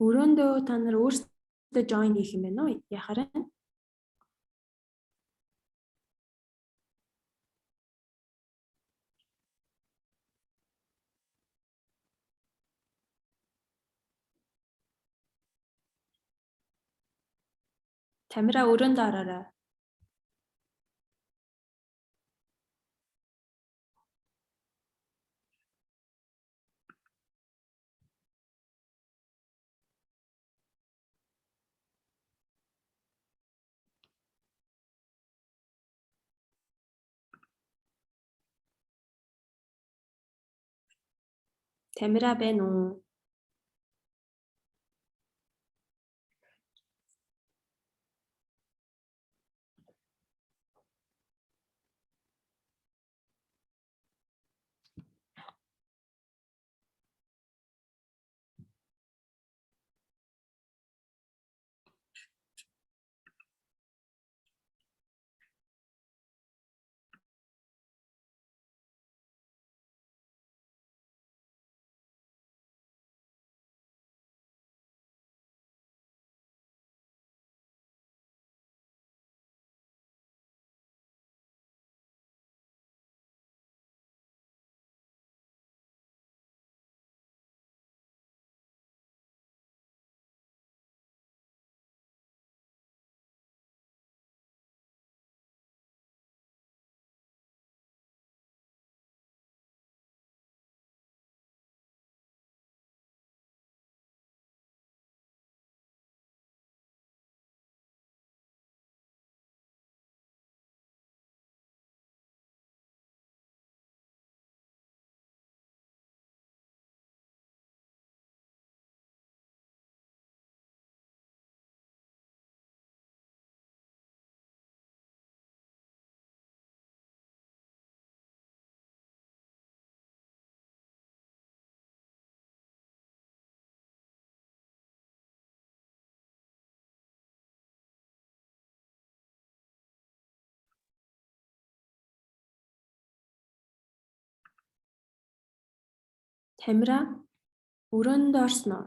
[SPEAKER 1] Өрөөндөө та нар өөрсдөө join хийх юм байна уу? Яхаар нь. Тамира өрөөндөө ороорой. Тамира байна уу? Тамира өрөөндөө орсон уу?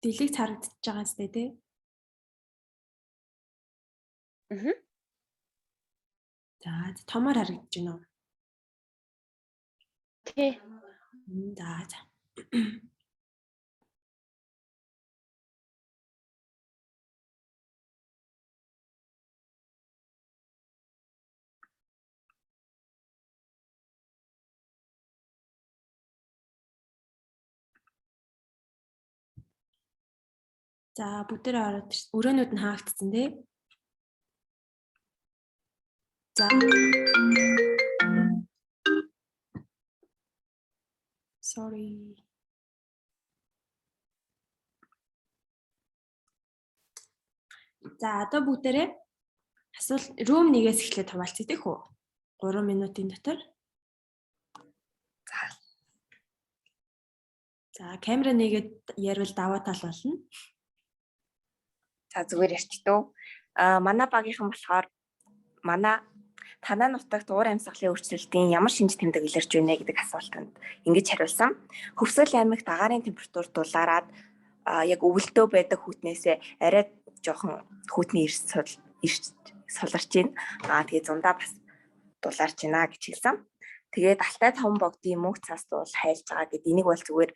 [SPEAKER 1] Дэлийг харагдаж байгаа юм сте тий. За томоор харагдаж байна уу?
[SPEAKER 4] Тий.
[SPEAKER 1] За. За бүгдээ ороод өрөөнүүд нь хаагдсан тий. За. Sorry. За одоо бүгдээрээ асуулт room 1-ээс эхлээд хуваалцъя тий хүү. 3 минутын дотор. За камера нэгээд ярил даваа тал болно.
[SPEAKER 6] За зүгээр ярьчдөө. Манай багийнхан болохоор манай танай нутагт уур амьсгалын өөрчлөлтийн ямар шинж тэмдэг илэрч байна гэдэг асуултанд ингэж хариулсан. Хөвсгөл аймагт агаарын температур дулаараад яг өвөлдөө байдаг хүүтнээсээ арай жоохон хүүтний эрс суларч байна. Тэгээ зундаа бас дулаарч байна гэж хэлсэн. Тэгээд Алтай таван богдын мөнх цаас дуул хайлж байгаа гэд энийг бол зүгээр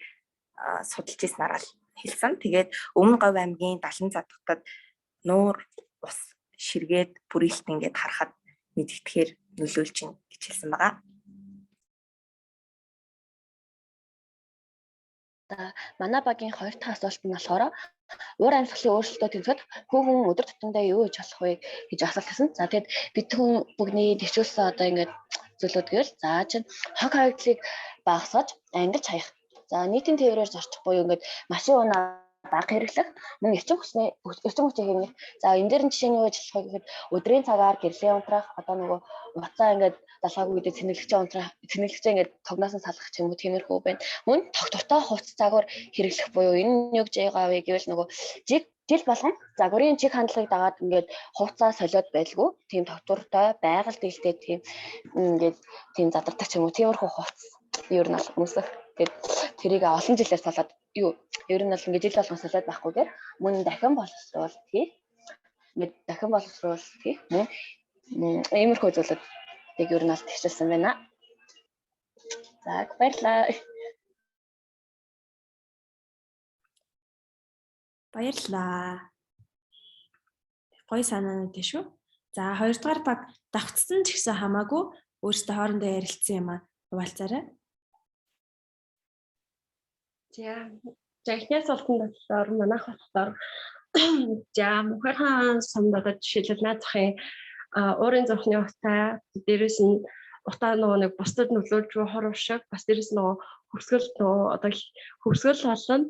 [SPEAKER 6] судалж ирснараа л хэлсэн. Тэгээд Өмнө Говь аймгийн Далан задгтад нуур ус ширгээд бүрэлт ингээд харахад мэддэхээр нөлөөлж байна гэж хэлсэн байгаа.
[SPEAKER 4] Манай багийн хоёр дахь асуулт нь болохоор уур амьсгалын өөрчлөлтөө тэмцэхэд хүүхэн өдөр тутамдаа юу хийж болох вэ гэж асуулт гэсэн. За тэгэд бид хүн бүгний төвчүүлсэн одоо ингээд зүйлүүд гээл за чинь хог хаягдлыг багасгаж ангилж хаях. За нийтийн тээврээр зорчих буюу ингээд машин унаа бага хэрэглэх, мөн эрчим хүчний хэмнэх. За энэ дээр нь жишээ нь юу гэж болох вэ гэхэд өдрийн цагаар гэрлээ унтраах, одоо нөгөө уцаа ингээд далгаагүй үедээ цэнэглэгчээ унтраах, цэнэглэгчээ ингээд тогноос нь салгах ч юм уу тиймэрхүү байна. Мөн тогтвортой хувцас загвар хэрэглэх буюу энэ нь юу гэж байгаа вэ гэвэл нөгөө жил болгон загварын чиг хандлагыг дагаад ингээд хувцас солиод байлгүй. Тийм тогтвортой байгаль дэлтэй тийм ингээд тийм задардаг ч юм уу тиймэрхүү хувцас ер нь бол өмсөх гэд тэрийг олон жилээр салаад юу ер нь бол ингээд жил болгон солиод байхгүйгээр мөн дахин боловсруул тий. Ингээд дахин боловсруул тий. Мөн иймэрхүү зүйлүүдийг ер нь бол тэгшүүлсэн байна. За баярлалаа.
[SPEAKER 1] Баярлалаа. Гоё санаанууд тийм шүү. За хоёрдугаар баг давхцсан ч гэсэн хамаагүй өөрсдөө хоорондоо ярилцсан юм аа хуваалцаарай.
[SPEAKER 2] За эхнээс болтон болохоор манайх болохоор за мөхөрхан самдад жишээлбэл наад захын уурын зовхны утаа дээрээс нь утаа нөгөө нэг бусдад нөлөөлж хор уршиг бас дээрээс нөгөө хөвсгөл нөгөө одоо хөвсгөл болон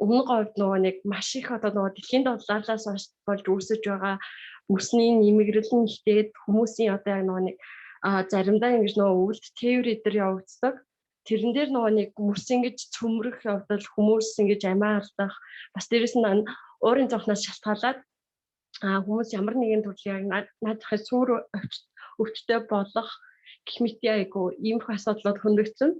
[SPEAKER 2] өмнө говьд нөгөө нэг маш их одоо нөгөө дэлхийн дулаалаас болж үүсэж байгаа мөсний нэмэгрэл нь ихтэйд хүмүүсийн одоо яг нөгөө нэг заримдаа ингэж нөгөө өвөлд тээвэр идэр явагддаг. Тэрэн дээр нөгөө нэг мөс ингэж цөмрөх явдал хүмүүс ингэж амиа алдах бас дээрэс нь уурын зовхноос шалтгаалаад хүмүүс ямар нэгэн төрлийн наад захын сүр өвчтөй болох гэх мэт айгу иймэрхүү асуудлууд хөндөгдсөн.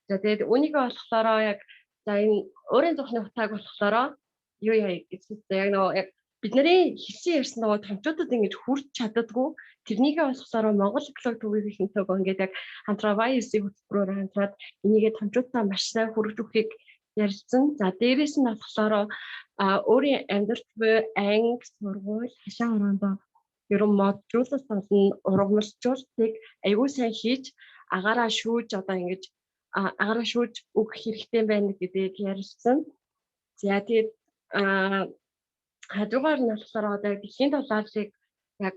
[SPEAKER 2] За тэгээд үүнийгээ болохоор яг за энэ уурын зовхны утааг болохоор юу яа гэсэн яг нөгөө яг бидний хэлсэн ярьсан нөгөө томчуудад ингэж хүрч чаддаггүй тэрнийгээ болохоор Монгол эколог төвийн төлөв ингээд яг хамтраа YSC хөтөлбөрөөр хамтраад энийгээ томчуудаа маш сайн хүргэж өгөхийг ярилцсан. За дээрээс нь болохоор өөрийн амьдралд буй анги сургууль хашаа ороондоо ерөн моджуулалт болон ургамалжуулалтыг аягүй сайн хийж агаараа шүүж одоо ингэж агаараа шүүж өгөх хэрэгтэй байна гэдгийг ярилцсан. За тэгээд хажуугаар нь болохоор одоо дэлхийн дулаалыг яг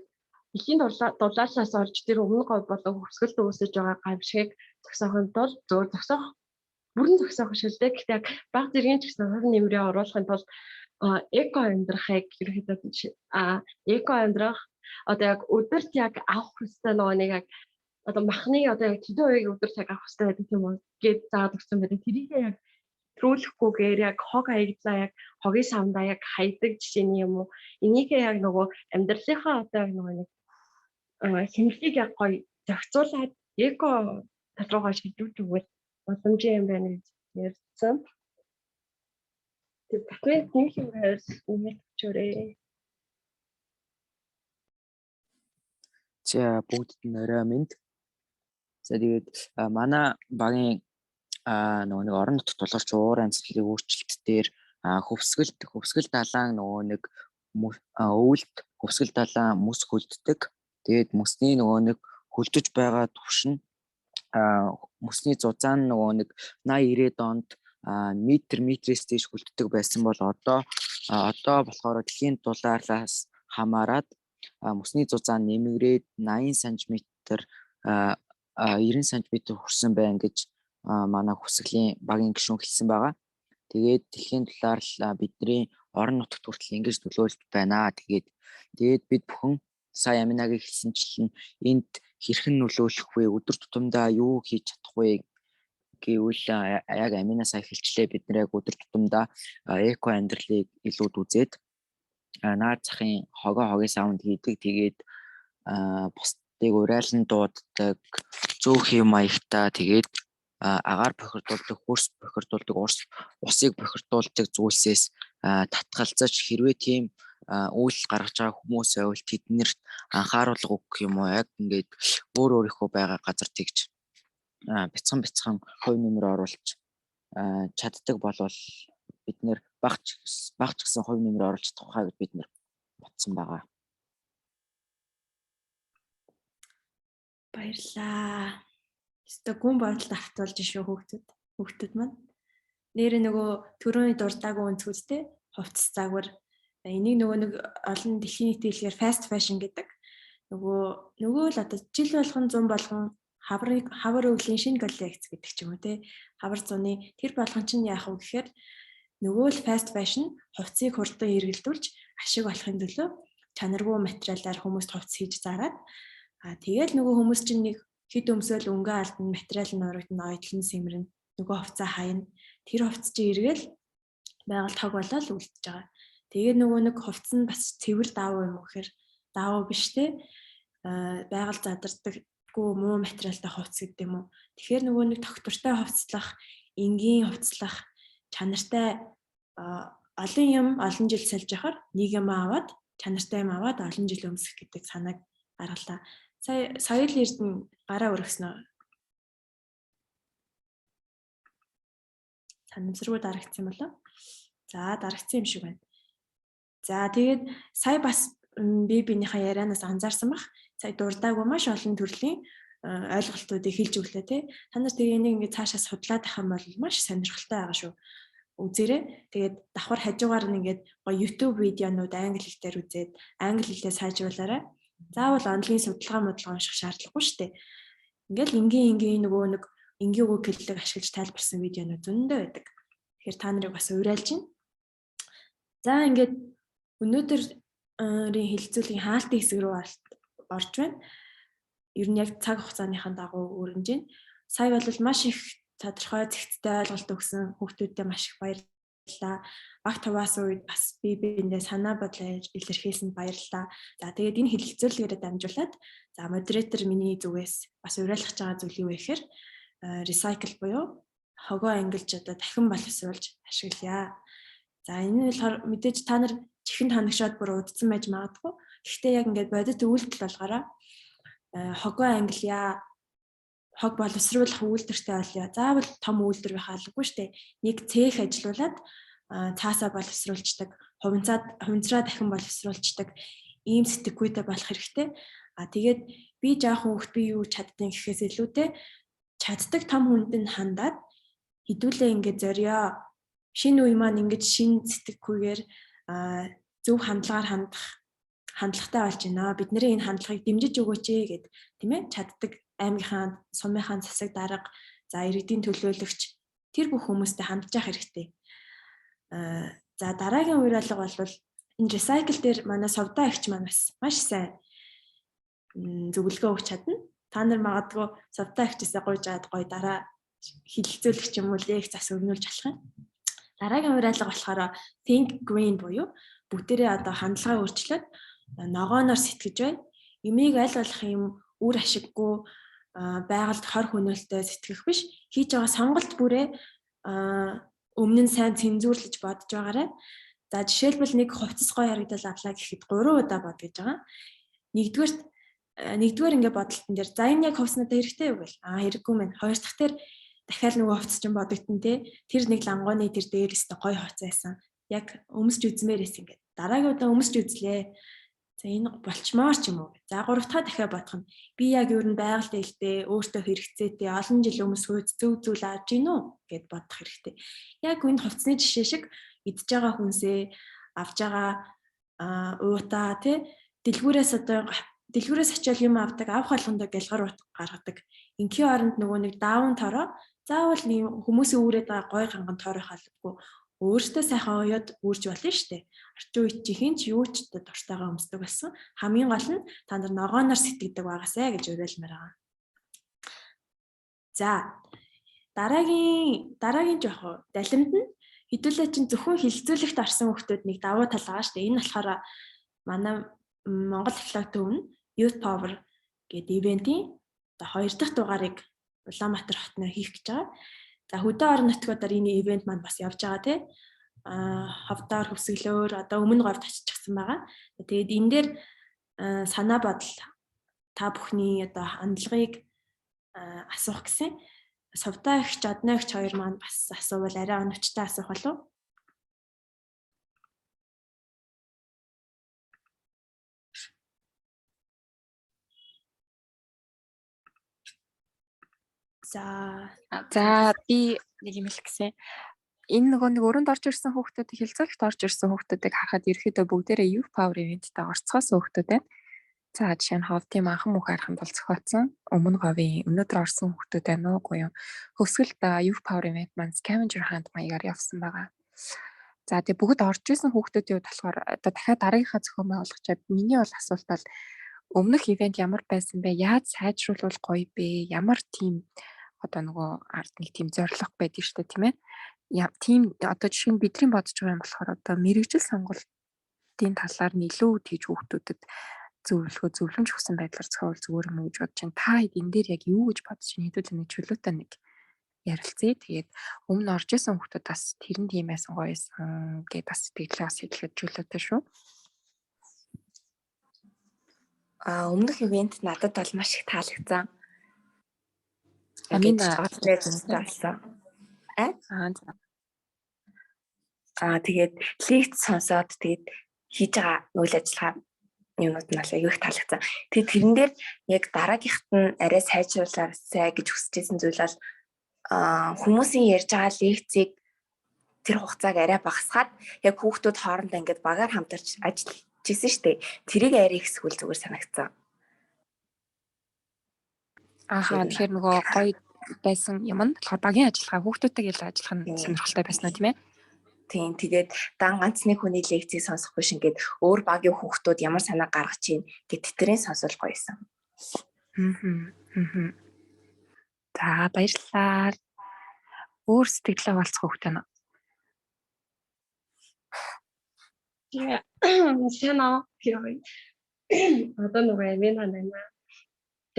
[SPEAKER 2] дэлхийн дулаалаас орж тэр өмнө говь болон хөвсгөлд үүсэж байгаа гамшигыг зогсоохын тулд зөв зогсоох бүрэн зогсоох шилдэг. Гэхдээ яг бага зэргийн ч гэсэн хувь нэмрээ оруулахын тулд эко амьдрахыг ерөнхийдөө эко амьдрах одоо яг өдөрт яг авах хэрэгтэй нөгөө нэг яг одоо махны одоо яг хэдэн үеийг өдөрт яг авах хэрэгтэй гэдэг юм уу гэж заадаг гэсэн байдаг. Тэрийг яг трүүлэхгүйгээр яг хог хаягдлаа яг хогийн савндаа яг хайдаг жишээний юм уу энийг яг нөгөө амьдралынхаа одоо нөгөө нэг хэмжлийг яг гоё зохицуулаад эко талруугаа шилжүүлж өгвөл боломж юм байна гэж ярьсан. тэг документ нэг юм хайр үнэлчихээрээ.
[SPEAKER 7] За бүгдд нь орой минь. За тэгээд манай багийн нөгөө нэг орон нутгад тулгарч уур амьсгалын өөрчлөлт дээр хөвсгөл далайн нөгөө нэг өвөлд хөвсгөл далайн мөс хөлддөг. Тэгээд мөсний нөгөө нэг хөлдөж байгаа түвшин мөсний зузаан нөгөө нэг 80-90 онд метрээс дээш хөлддөг байсан бол одоо болохоор дэлхийн дулаалаас хамаарат мөсний зузаан нэмэгрээд 80 см 90 см хүрсэн байна гэж манай хөвсгөлийн багийн гишүүн хэлсэн байгаа. Тэгээд дэлхийн дулаар л бидний орон нутагт хүртэл ингэж нөлөөлж байна. Тэгээд бид бүхэн сая Аминагийн хэлсэнчлэн энд хэрхэн нөлөөлөх вэ? Өдөр тутамдаа юу хийж чадах вэ гэвэл яг Амина сая хэлчлээ, бид нэр яг өдөр тутамдаа эко амьдралыг илүүд үзээд наад захын хогийн саунд хийдэг. Тэгээд бусдыг урайлан дууддаг, зөөх юм маягтай, тэгээд агаар бохирдуулдаг, хөрс бохирдуулдаг, усыг бохирдуулдаг зүйлсээс татгалзаж хэрвээ тийм үйл гаргаж байгаа хүмүүс байвал тэднэрт анхааруулга өгөх юм уу, яг ингээд өөрийнхөө байгаа газар тэгж бяцхан хувь нэмэр оруулж чаддаг болвол бид нэр багч гэсэн хувь нэмэр оруулж чадах хаа гэж бид нэр бодсон байгаа.
[SPEAKER 1] Баярлаа. Өстө гүн бодолд автуулж шүү хүүхдүүд маань. Нэрээ нөгөө төрөний дуртаагүй өнцгүүдтэй хувцас загвар. Энийг нөгөө нэг олон дэлхийн нийтийн хэлээр fast fashion гэдэг. Нөгөө л одоо жил болгон 100 болгон хавар өвлийн шинэ коллекц гэдэг ч юм уу те. Хавар зуны тэр болгон чинь яах вэ гэхээр нөгөө л fast fashion хувцсыг хурдан эргэлдүүлж ашиг олохын төлөө чанаргүй материалаар хүмүүст хувцас хийж зараад тэгээд нөгөө хүмүүс чинь нэг хэд өмсөөл өнгө алдна, материал нь урагдана, ойдлон сэмрэн, нөгөө хувцас хайна. Тэр хувцас чи эргэл байгаль тог болоод үлдчихэж байгаа. Тэгээд нөгөө нэг хувцас нь бас цэвэр даавуу юм гэхээр даавуу биш те. Байгаль задардаггүй муу материалтай хувцас гэдэг юм уу. Тэгэхээр нөгөө нэг тогтвортой хувцаслах, энгийн хувцаслах, чанартай олон юм олон жил сольж яхаар нэг юм аваад чанартай юм аваад олон жил өмсөх гэдэг санааг гаргалаа. Соёл эрдэнэ гараа өргөснөө. Санамсруу дарагдсан болоо. За дарагдсан юм шиг байна. За тэгээд сая бас бибинийхээ ярианаас анзаарсан бах. Сая дурдаагүй маш олон төрлийн ойлголтуудыг хэлж өглөө те. Та нар тэгээ энийг ингээд цаашаа судлаад авах юм бол маш сонирхолтой байгаа шүү. Үзээрэй. Тэгээд давхар хажуугаар нь ингээд гоё YouTube видеонууд англи хэлээр үзээд англи хэлээ сайжруулаарай. Заавал онлын судалгаа унших шаардлагагүй шүү дээ. Ингээл энгийн нөгөө нэг энгийн үг хэллэг ашиглаж тайлбарсан видеонууд зөндөө байдаг. Тэгэхээр та нарыг бас уриалж байна. За ингээд өнөөдрийн хэлэлцүүлгийн хаалтын хэсэг рүү орж байна. Ер нь яг цаг хугацааныхаа дагуу өрнөж байна. Сая бол маш их тодорхой зэгцтэй ойлголт өгсөн хүүхдүүдэд маш их баярлалаа. Баг таваас үед бас биендээ санаа бодлоо илэрхийлсэнд баярлалаа. За тэгээд энэ хэлэлцүүлгээрээ дамжуулаад за модератор миний зүгээс бас уриалгах байгаа зүйл юу вэ гэхээр recycle буюу хогоо ангилж одоо дахин боловсруулж ашиглая. За энэ болохоор мэдээж та нар чихэнд хоногшоод бүр удсан байж магадгүй. Гэхдээ яг ингээд бодит үйлдэл болгоороо хогоо ангилъя. Хог боловсруулах үйлдвэртэй болъё. Заавал том үйлдвэр байх албагүй шүү дээ. Нэг цех ажилуулад цаасаа боловсруулждаг, хувинцраа дахин боловсруулждаг ийм сэтгүүтэй болох хэрэгтэй. Тэгээд би жаахан хүүхэд би юу чаддیں۔ Гэхээс илүүтэй чаддаг том хүнд нь хандаад хэдүүлээ ингээд зорио шинэ үе маань ингээд шинэ сэтгүүгээр зөв хандлагаар хандлагатай болж байна. Бидний энэ хандлагыг дэмжиж өгөөч гэд тийм ээ чаддаг аймгийнхаа сумынхаа засаг дарга за иргэдийн төлөөлөгч тэр бүх хүмүүстэй хандж явах хэрэгтэй. За дараагийн уриалга бол энэ recycle дээр манай совдоо агч маань бас маш сайн зөвлөгөө өгч чадна. Та нар магадгүй совдоо агчсаа гуйж аваад гоё дараа хилэлцүүлэх юм уу лекц зас өгнүүлж болох юм. Дараагийн уриалга болохоор think green буюу бүгдээрээ одоо хандлагаа өөрчлөөд ногооноор сэтгэж бай. Юмыг аль болох юм үр ашиггүй байгалд хор хөнөөлтөй сэтгэх биш. Хийж байгаа сонголт бүрээ өмнө нь сайн цензуурлаж бодож байгаарай. За жишээлбэл нэг хувцас гоё харагдал авлаа гэхэд 3 удаа бод гэж байгаа. Нэгдүгээр ингээ бодолтон дээр за энэ яг хувцснуудаа хэрэгтэй юу гэл. Хэрэггүй мэн. Хоёр дахь дээр дахиад нөгөө хувцас чинь бодогдсон те. Тэр нэг лангооны тэр дээрээс гоё хувцас байсан. Яг өмсч үзмээрээс ингээ. Дараагийн удаа өмсч үзлээ. За энэ болчмоор ч юм уу. За 3 дахь дахиад бодох нь би яг юу н байгаль дэлтэй өөртөө хэрэгцээтэй олон жил өмнө сүйд зөв зүйл авч гин үү гэд бодох хэрэгтэй. Яг энэ хувцсны жишээ шиг идж байгаа хүнсээ авж байгаа уутаа тий дэлгүүрээс очиод юм авдаг авах болгондоо гэлгар ут гаргадаг. Ингийн оронд нөгөө нэг даавн тороо заавал хүмүүсийн үүрээд байгаа гой ганган тороо халбгүй өөртөө сайхан уяад үрж болно шүү дээ. Орчин үед чи хинч юу ч дуртайгаа өмсдөг болсон. Хамгийн гол нь та нар ногооноор сэтгэдэг байгаасай гэж уриалмаар байгаа. За дараагийн жоох далимд нь хэдүүлээ чинь зөвхөн хилцүүлэгт орсон хүмүүсд нэг давуу тал байгаа шүү дээ. Энэ болохоор манай Монгол филологи төвн Youth Power гэдэг ивентийн 2 дахь дугаарыг Улаанбаатар хотноор хийх гэж байгаа. За хөдөө орон нутгуудаар энэ ивент маань бас явж байгаа тий. Ховдоор хөвсгөлөөр одоо өмнө говьд очижчихсан байгаа. Тэгээд энэ дээр санаа бодол та бүхний одоо хандлагыг асуух гэсэн. Совдоо ихч одноо ихч хоёр маань бас асуувал арай оновчтой асуух болов.
[SPEAKER 5] За би нэг юм хэлэх гэсэн. Энэ нөгөө нэг өрөөнд орж ирсэн хүүхдүүд хилцүүлэгт орж ирсэн хүүхдүүдийг харахад ерөөхдөө бүгдээрээ Youth Power event-тэй орцгоосон хүүхдүүд байна. За жишээ нь ховдын анхан мөнх хараханд бол зохиоцсон. Өмнө говийн өнөөдөр орсон хүүхдүүд байна уу үгүй юу? Хөвсгөлд Youth Power event маань scavenger hunt маягаар явсан байгаа. За тэгээ бүгд орж ирсэн хүүхдүүдийн хувьд болохоор одоо дахиад дараагийнхаа зохион байгуулагчид миний бол асуулт бол өмнөх ивент ямар байсан бэ? Яаж сайжруулбал гоё бэ? Ямар тийм одоо нөгөө ард нэг тийм зорилго байдаг шүү дээ тийм ээ. Тийм одоо жишээ нь бидний бодож байгаа юм болохоор одоо мэрэгжил сонголтын талаар нь илүү тийж хүүхдүүдэд зөвлөмж өгсөн байдлаар зохиол зүгээр юм уу гэж бодож байна. Та энэ дээр яг юу гэж бодож байна? Хэдүүлээ нэг чөлөөтэй нэг ярилцъя. Тэгээд өмнө орж исэн хүүхдүүд бас тэрэн тийм байсан гоё байсан гэдээ бас сэтгэлээ бас хэлэхэд чөлөөтэй шүү.
[SPEAKER 6] Өмнөх ивент надад бол маш их таалагдсан.
[SPEAKER 5] Амина
[SPEAKER 6] тэгээд лекц сонсоод тэгээд хийж байгаа үйл ажиллагаа юмнууд нь бол аягүй их таалагдсан. Тэгээд тэрэн дээр яг дараагийнхт нь арай сайжруулаарай гэж хүсэжсэн зүйл бол хүмүүсийн ярьж байгаа лекцийг тэр хугацааг арай багасгаад яг хүүхдүүд хоорондоо ингээд багаар хамтарч ажиллаж ирсэн шүү дээ. Тэрийг арай их сүүл зүгээр санагдсан.
[SPEAKER 5] Тэгэхээр нөгөө гоё байсан юм нь болохоор багийн ажиллагаа хүүхдүүдтэйгээ ажиллах нь сонирхолтой байсан уу тийм ээ?
[SPEAKER 6] Тийм тэгээд дан ганц нэг хүний лекцийг сонсохгүй шин гээд өөр багийн хүүхдүүд ямар санаа гаргаж чинь гэд тэтгэрийн сонсол гоёсэн.
[SPEAKER 5] За баярлалаа. Өөр сэтгэлээ болцох хүүхдтэй нэ.
[SPEAKER 2] Сайн аа. Одоо нөгөө амина нана.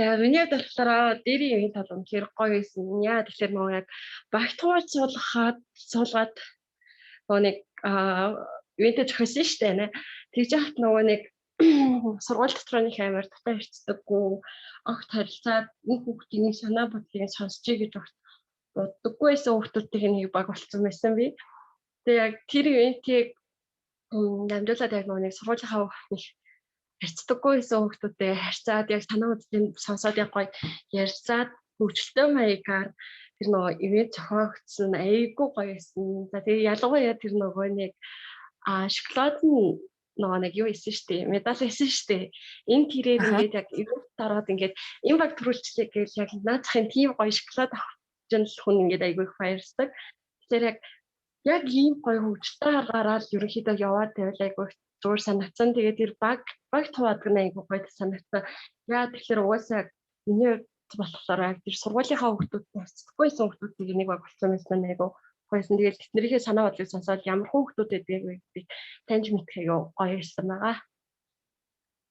[SPEAKER 2] Тэгээ миний болохоор дээрийн юм тал үнэхээр гоё байсан. Яа тэгэхээр нөгөө яг багтгуур суулгаад нөгөө нэг ивэнтэ зохиосон шүү дээ нэ. Тэгж яхад нөгөө нэг сургууль дотор нэг амар дутаа ирцдэггүй огт харилцаад нэг хүүхдийн санаа бодлыг сонсчий гэж боддоггүй байсан хүүхдүүдтэй нэг баг болцсон байсан би. Тэгээ яг тэр ивэнтийг намжуулаад яг нөгөө нэг сургуулийнхаа нэг харьцдаггүй байсан хүүхдүүдтэй харьцаад яг санаа бодлыг сонсоод яг гоё ярьцаад хөгжилтэй маягаар тэр нөгөө ивент зохиогдсон айгүй гоё байсан. За тэгээ ялангуяа тэр нөгөө нэг шоколад нь нөгөө нэг юу исэн штэ медаль исэн штэ энэ тэрээр ингээд яг ивент дараад ингээд энэ баг төрүүлчихлээ гэж яг наацхийн тийм гоё шоколад авах чинь хүн ингээд айгүй их баярлдаг. Тэгэхээр яг ийм гоё хөгжилтэй гараад ерөнхийдөө яваад байвал айгүй зур санагдсан. Тэгээд тэр баг туваад гэнэ айгүй гоё санагдсан. Яа тэгэхээр угаасаа миний болохоор тэр сургуулийнхаа хүүхдүүдтэй харьцдаггүйсэн хүүхдүүдийг нэг баг болсон байсан айгүй гоёсэн. Тэгээд тэднийхээ санаа бодлыг сонсоод ямар хүүхдүүд байдгийг таньж мэдэх айгүй гоё ирсэн байгаа.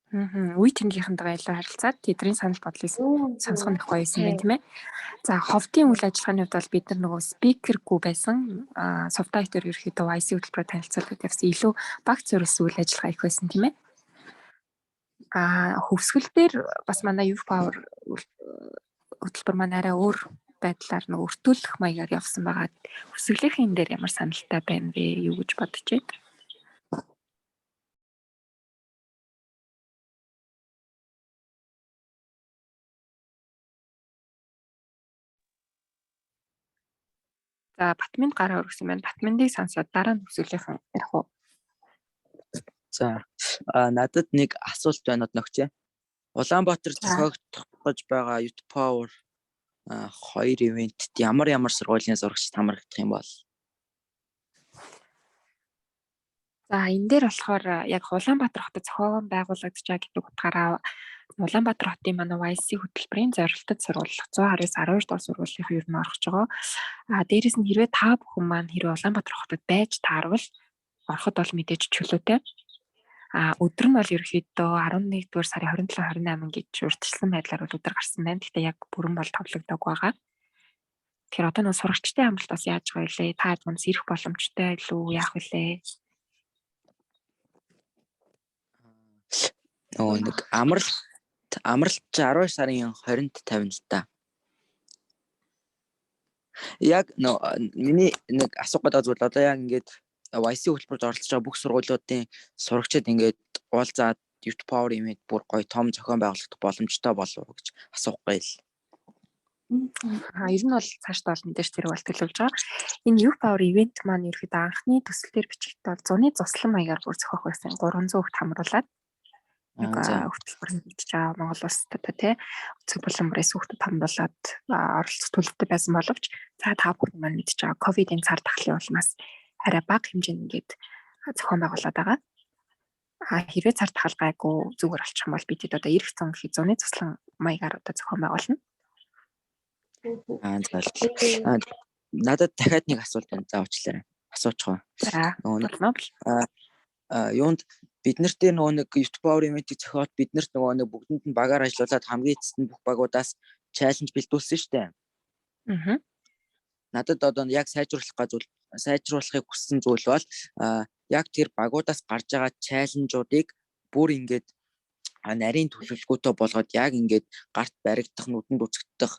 [SPEAKER 8] Үе тэнгийнхэнтэйгээ илүү харилцаад тэдний санал бодлыг сонсох нь их гоё юм байна тийм ээ. За ховдын үйл ажиллагааны хувьд бол бид нар нөгөө спикергүй байсан субтайтер ерөөхдөө IC хөтөлбөрөөр танилцуулдаг явсан илүү багц зориулсан үйл ажиллагаа их байсан тийм ээ. Хөвсгөл дээр бас манай Youth Power хөтөлбөр маань арай өөр байдлаар нөгөө өртөөлөх маягаар явсан байгаа. Хөвсгөлийн дээр ямар саналтай байна вэ? Юу гэж бодож байна? За Батминд гараа өргөсөн байна. Батминдыг сонсоод дараа нь хөвсгөлийнхэн ярих уу?
[SPEAKER 7] За надад нэг асуулт байна нөхчээ. Улаанбаатар зохиогдох гэж байгаа Youth Power 2 ивентэд ямар сургуулийн зурагч хамрагдах юм бол?
[SPEAKER 8] За энэ дээр болохоор яг Улаанбаатар хотод зохион байгуулагдаж байгаа гэдэг утгаараа Улаанбаатар хотын манай YC хөтөлбөрийн зорилтод сургуулах 112 дугаар сургуулийн ер нь орох байгаа. Дээрээс нь хэрвээ та бүхэн маань хэрвээ Улаанбаатар хотод байж таарвал ороход бол мэдээж чөлөөтэй. Өдөр нь бол ерөөхдөө 11-р сарын 27-28 гэж урьдчилсан байдлаар бол өдөр гарсан байна. Гэхдээ яг бүрэн бол товлогддог байгаа. Тэгэхээр одоо нэг сурагчтай амралт бас яаж байгаа вэ? Та хэд ирэх боломжтой илүү яах вэ?
[SPEAKER 7] Нэг амралт 12 сарын 20-нд 50 л та. Яг миний нэг асуух гэдэг зүйл одоо яг ингээд YC хөтөлбөрт оролцож байгаа бүх сургуулиудын сурагчид ингээд уулзаад Youth Power event бүр гоё том зохион байгуулагдах боломжтой болов уу гэж асуухгүй л.
[SPEAKER 8] Ер нь бол цаашдаа бол мэдээж тэр бол төлөвлөж байгаа. Энэ Youth Power event маань ерөөхдөө анхны төсөл дээр бичигдээд бол зуны цуслан маягаар бүр зохиох байсан 300 хүүхд хамруулад хөтөлбөр хийж байгаа Монгол улсад тий өцөг булан бүрээс хүүхдэд хамруулад оролцох төлөвтэй байсан боловч та бүхэн маань мэдж байгаа ковидын цар тахлын улмаас арай бага хэмжээнд ингээд зохион байгуулад байгаа. Хэрвээ цар тахал гайгүй зүгээр болчих юм бол бид одоо ирэх зун гэхэд зуны цуслан маягаар одоо зохион байгуулна.
[SPEAKER 7] Надад дахиад нэг асуулт байна. За уучлаарай. Асуучих. Юунд бид нарт нэг Youth Power event-ийг зохиоод бид нарт нэг бүгдэнд нь багаар ажиллуулад хамгийн эцэст нь бүх багуудаас чаленж бэлдүүлсэн шүү дээ. Надад одоо яг сайжруулахыг хүссэн зүйл бол яг тэр багуудаас гарч байгаа чаленжуудыг бүр ингээд нарийн төлөвлөгөөтэй болгоод яг ингээд гарт баригдах, нүдэнд үзэгдэх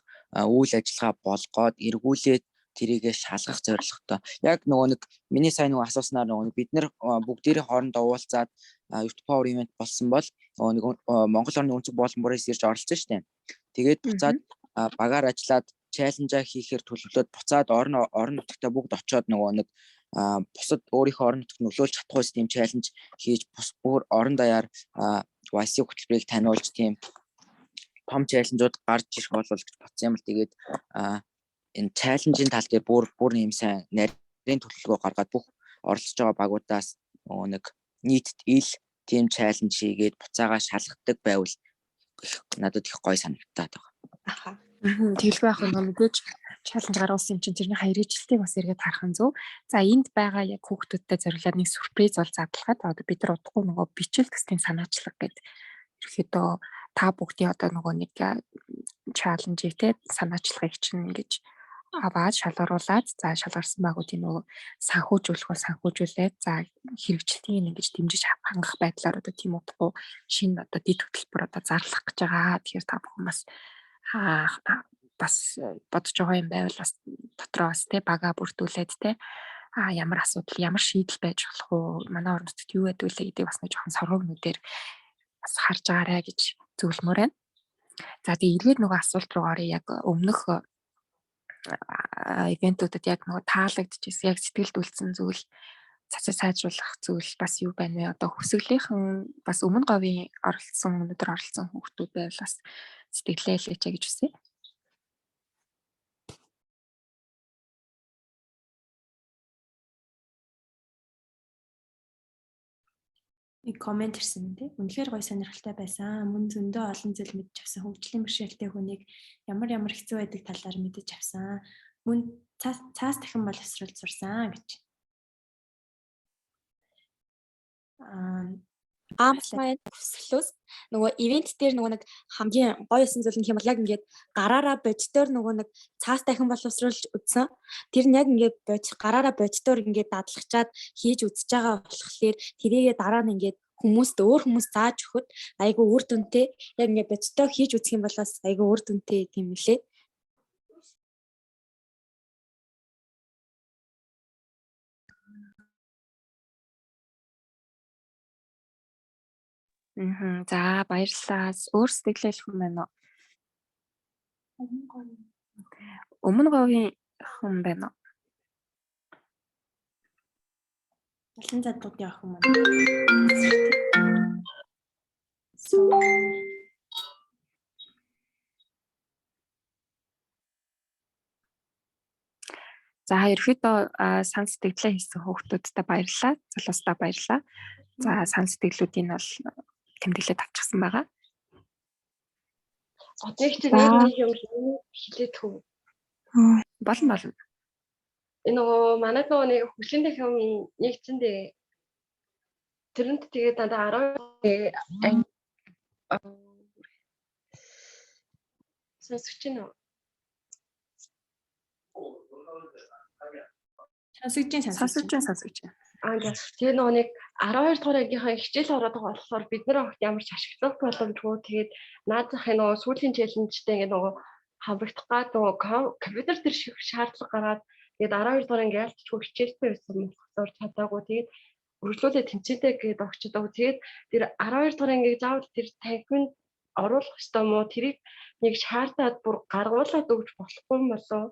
[SPEAKER 7] үйл ажиллагаа болгоод эргүүлээд тэрийгэ шалгах зорилготой. Яг нэг миний сайн асууснаар бид нар бүгдээрээ хоорондоо уулзаад Youth Power event болсон бол Монгол орны өнцөг болон бүрээс ирж оролцсон шүү дээ. Тэгээд буцаад багаар ажиллаад чаленжаа хийхээр төлөвлөд буцаад орон нутагтаа бүгд очиод бусад өөрийнхөө орон нутагт нөлөөлж чадахгүй тийм чаленж хийж бүр орон даяар YC хөтөлбөрийг таниулж тийм том чаленжууд гарч ирэх болов гэж бодсон юм л. Тэгээд энэ чаленжийн тал дээр бүр нэм сайн нарийн төлөвлөгөө гаргаад бүх оролцож байгаа багуудаас нийтд ил тийм чаленж хийгээд буцаага шалгадаг байвал надад их гоё санагдаад байгаа.
[SPEAKER 8] Тэгэлгүй яг мэдээж чаленж гаргасан юм чинь тэрний хэрэгжилтийг бас эргээд харах нь зөв. За энд байгаа яг хүүхдүүдтэй зориулаад нэг сюрприз бол задлахад одоо бид нар удахгүй бичил тестийн санаачлаг гэдэг ерөөхдөө та бүгдийн одоо нэг чаленжийг те санаачлагыг чинь ингэж аваад шалгаруулад за шалгарсан байгуудын санхүүжүүлэх санхүүжүүлээд за хэрэгжилтийг ингэж дэмжиж хангах байдлаар одоо тийм удахгүй шинэ одоо дэд хөтөлбөр одоо зарлах гэж байгаа. Тэгэхээр та бүхэн бас бодож байгаа юм байвал бас дотроо бас те бага бүрдүүлээд те ямар асуудал ямар шийдэл байж болох уу манай орон нутгад юу гэдэг вэ гэдэг бас нэг жоохон соргоогнуудээр бас харж байгаарэ гэж зөвлөмөр байна. За тэгээ эргээд асуулт руу орё. Яг өмнөх ивентүүдэд яг таалагдчихсэн яг сэтгэлд үлдсэн зүйл цацаа сайжруулах зүйл бас юу байна вэ? Одоо хөсгөлийнхэн бас өмнө говийн өнөөдөр оролцсон хүүхдүүд байвал бас сэтгэлээ хэлээч гэж үсэ.
[SPEAKER 1] Нэг комент ирсэн тийм. Үнэхээр гоё сонирхолтой байсан. Мөн зөндөө олон зүйл мэдж авсан. Хөгжлийн бэрхшээлтэй хүнийг ямар хэцүү байдаг талаар мэдэж авсан. Мөн цаас дахин боловсруулж сурсан гэж.
[SPEAKER 3] маань өсөлөөс нөгөө ивент дээр нөгөө нэг хамгийн гоё байсан зүйл нь юм бол яг ингээд гараараа бодитоор нөгөө нэг цаас дахин боловсруулж үзсэн. Тэр нь яг ингээд гараараа бодитоор ингээд дадлагчаад хийж үзэж байгаа болохоор тэрийгээ дараа нь ингээд хүмүүст өөр хүмүүс зааж өгөхөд айгүй үр дүнтэй яг ингээд бодитоо хийж үзэх юм бол бас айгүй үр дүнтэй юм лээ.
[SPEAKER 8] За баярлалаа. Өөр сэтгэлээ хэлэх юм байна уу? Өмнө говийн хүн байна уу?
[SPEAKER 1] Ялан задгуудын охин маань.
[SPEAKER 8] За ерөөхдөө сан сэтгэлээ хийсэн хүүхдүүдтэй баярлалаа. Залуустаа баярлалаа. За сан сэтгэлүүдийн бол тэмдэглээд авчихсан байгаа.
[SPEAKER 2] Одоогт нэг юм хэлээд хөө.
[SPEAKER 8] Болно.
[SPEAKER 2] Энэ нөгөө манайд нөгөө нэг хөшлийн дахин нэгцэндээ тэрнт тэгээд дандаа 10 сонсогч нь
[SPEAKER 8] Сонсогч.
[SPEAKER 2] Тэгээ нөгөө нэг 12 дугаар ангийнхаа хичээл ороод байгаа болохоор бид нэр огт ямар ч ашиглах боломжгүй. Тэгээд наадахын нөгөө сүүлийн челленжтэй ингээ нөгөө хамрагдах гад нөгөө компьютер дээр шаардлага гараад тэгээд 12 дугаар анги ялцчихгүй хичээлтэй байсан болохоор чадаагүй. Тэгээд үргэлжлүүлээ тэмцээтэй гээд огчдоо. Тэгээд тэр 12 дугаар ангийг заавал тэр танхимд оруулах ёстой мó тэрийг нэг шаардаад бүр гаргуулад өгч болохгүй юм болоо.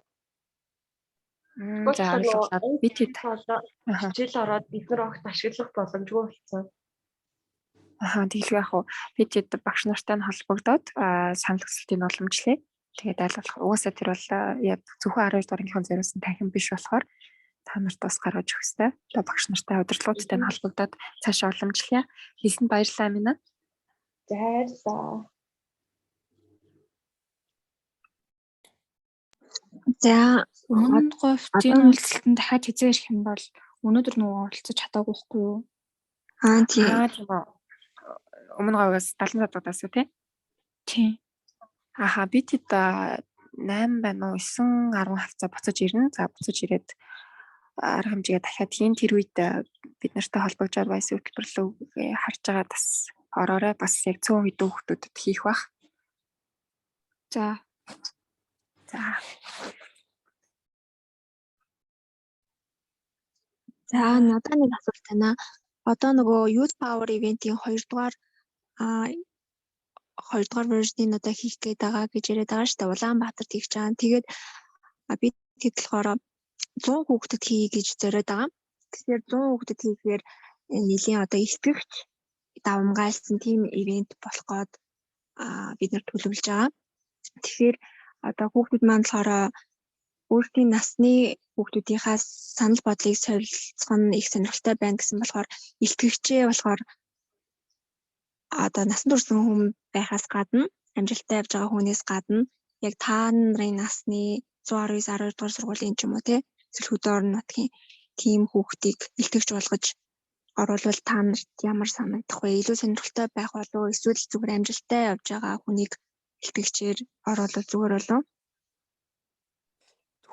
[SPEAKER 8] За ойлголоо. Бид
[SPEAKER 2] хичээл ороод бид нар огт ашиглах боломжгүй болсон.
[SPEAKER 8] Тэгэлгүй яах вэ? Бид багш нартай нь холбогдоод санал хүсэлтийг уламжлая. Тэгээд аль болох угаасаа тэр бол яг зөвхөн 12 дугаар ангийнхын зориулсан танхим биш болохоор та нарт бас гаргаж өгөх ёстой. Одоо багш нартай удирдлагуудтай нь холбогдоод цаашаа уламжлая. Хэлсэнд баярлалаа минь.
[SPEAKER 2] Баярлалаа.
[SPEAKER 5] За
[SPEAKER 3] Өмнөдгөө энэ үйлчлэлтэнд дахиад хизээ ирэх юм бол өнөөдөр нөгөө оролцож чадаагүй байхгүй юу?
[SPEAKER 5] Тийм.
[SPEAKER 8] Өмнө говьгаас 70 задуудаас үү те?
[SPEAKER 3] Тийм.
[SPEAKER 8] Бид 8 байна уу 9 10 хавцаа буцаж ирнэ. За буцаж ирээд арга хэмжээгээ дахиад хийн тэр үед бид нартай холбогдоод байс хөтөлбөрлөө харж байгаа бас ороорой бас яг цөөн хэдэн хүүхдүүдэд хийх бах.
[SPEAKER 3] За
[SPEAKER 5] надад нэг асуулт байна. Одоо нөгөө Youth Power event-ийн 2 дугаар version-ыг одоо хийх гээд байгаа гэж яриад байгаа шүү дээ. Улаанбаатарт хийх чаана. Тэгээд бид болохоор 100 хүүхдэд хий гэж зориод байгаа. Тэгэхээр 100 хүүхдэд хийхээр нэлийн одоо итгэгч давмгайлсан team event болох гээд бид нар төлөвлөж байгаа. Тэгэхээр одоо хүүхдүүд маань болохоор өөрсдийн насны хүүхдүүдийнхээ санал бодлыг солилцох нь их сонирхолтой байна гэсэн болохоор итгэгчээ болохоор одоо насан туршсан хүн байхаас гадна амжилттай явж байгаа хүнээс гадна яг та нарын насны 119 12 дугаар сургуулийн ч юм уу те эсвэл хөдөө орон нутгийн тийм хүүхдийг итгэгч болгож оруулбал та нарт ямар санагдах вэ? Илүү сонирхолтой байх болов эсвэл зүгээр амжилттай явж байгаа хүнийг итгэгчээр оруулбал зүгээр болов?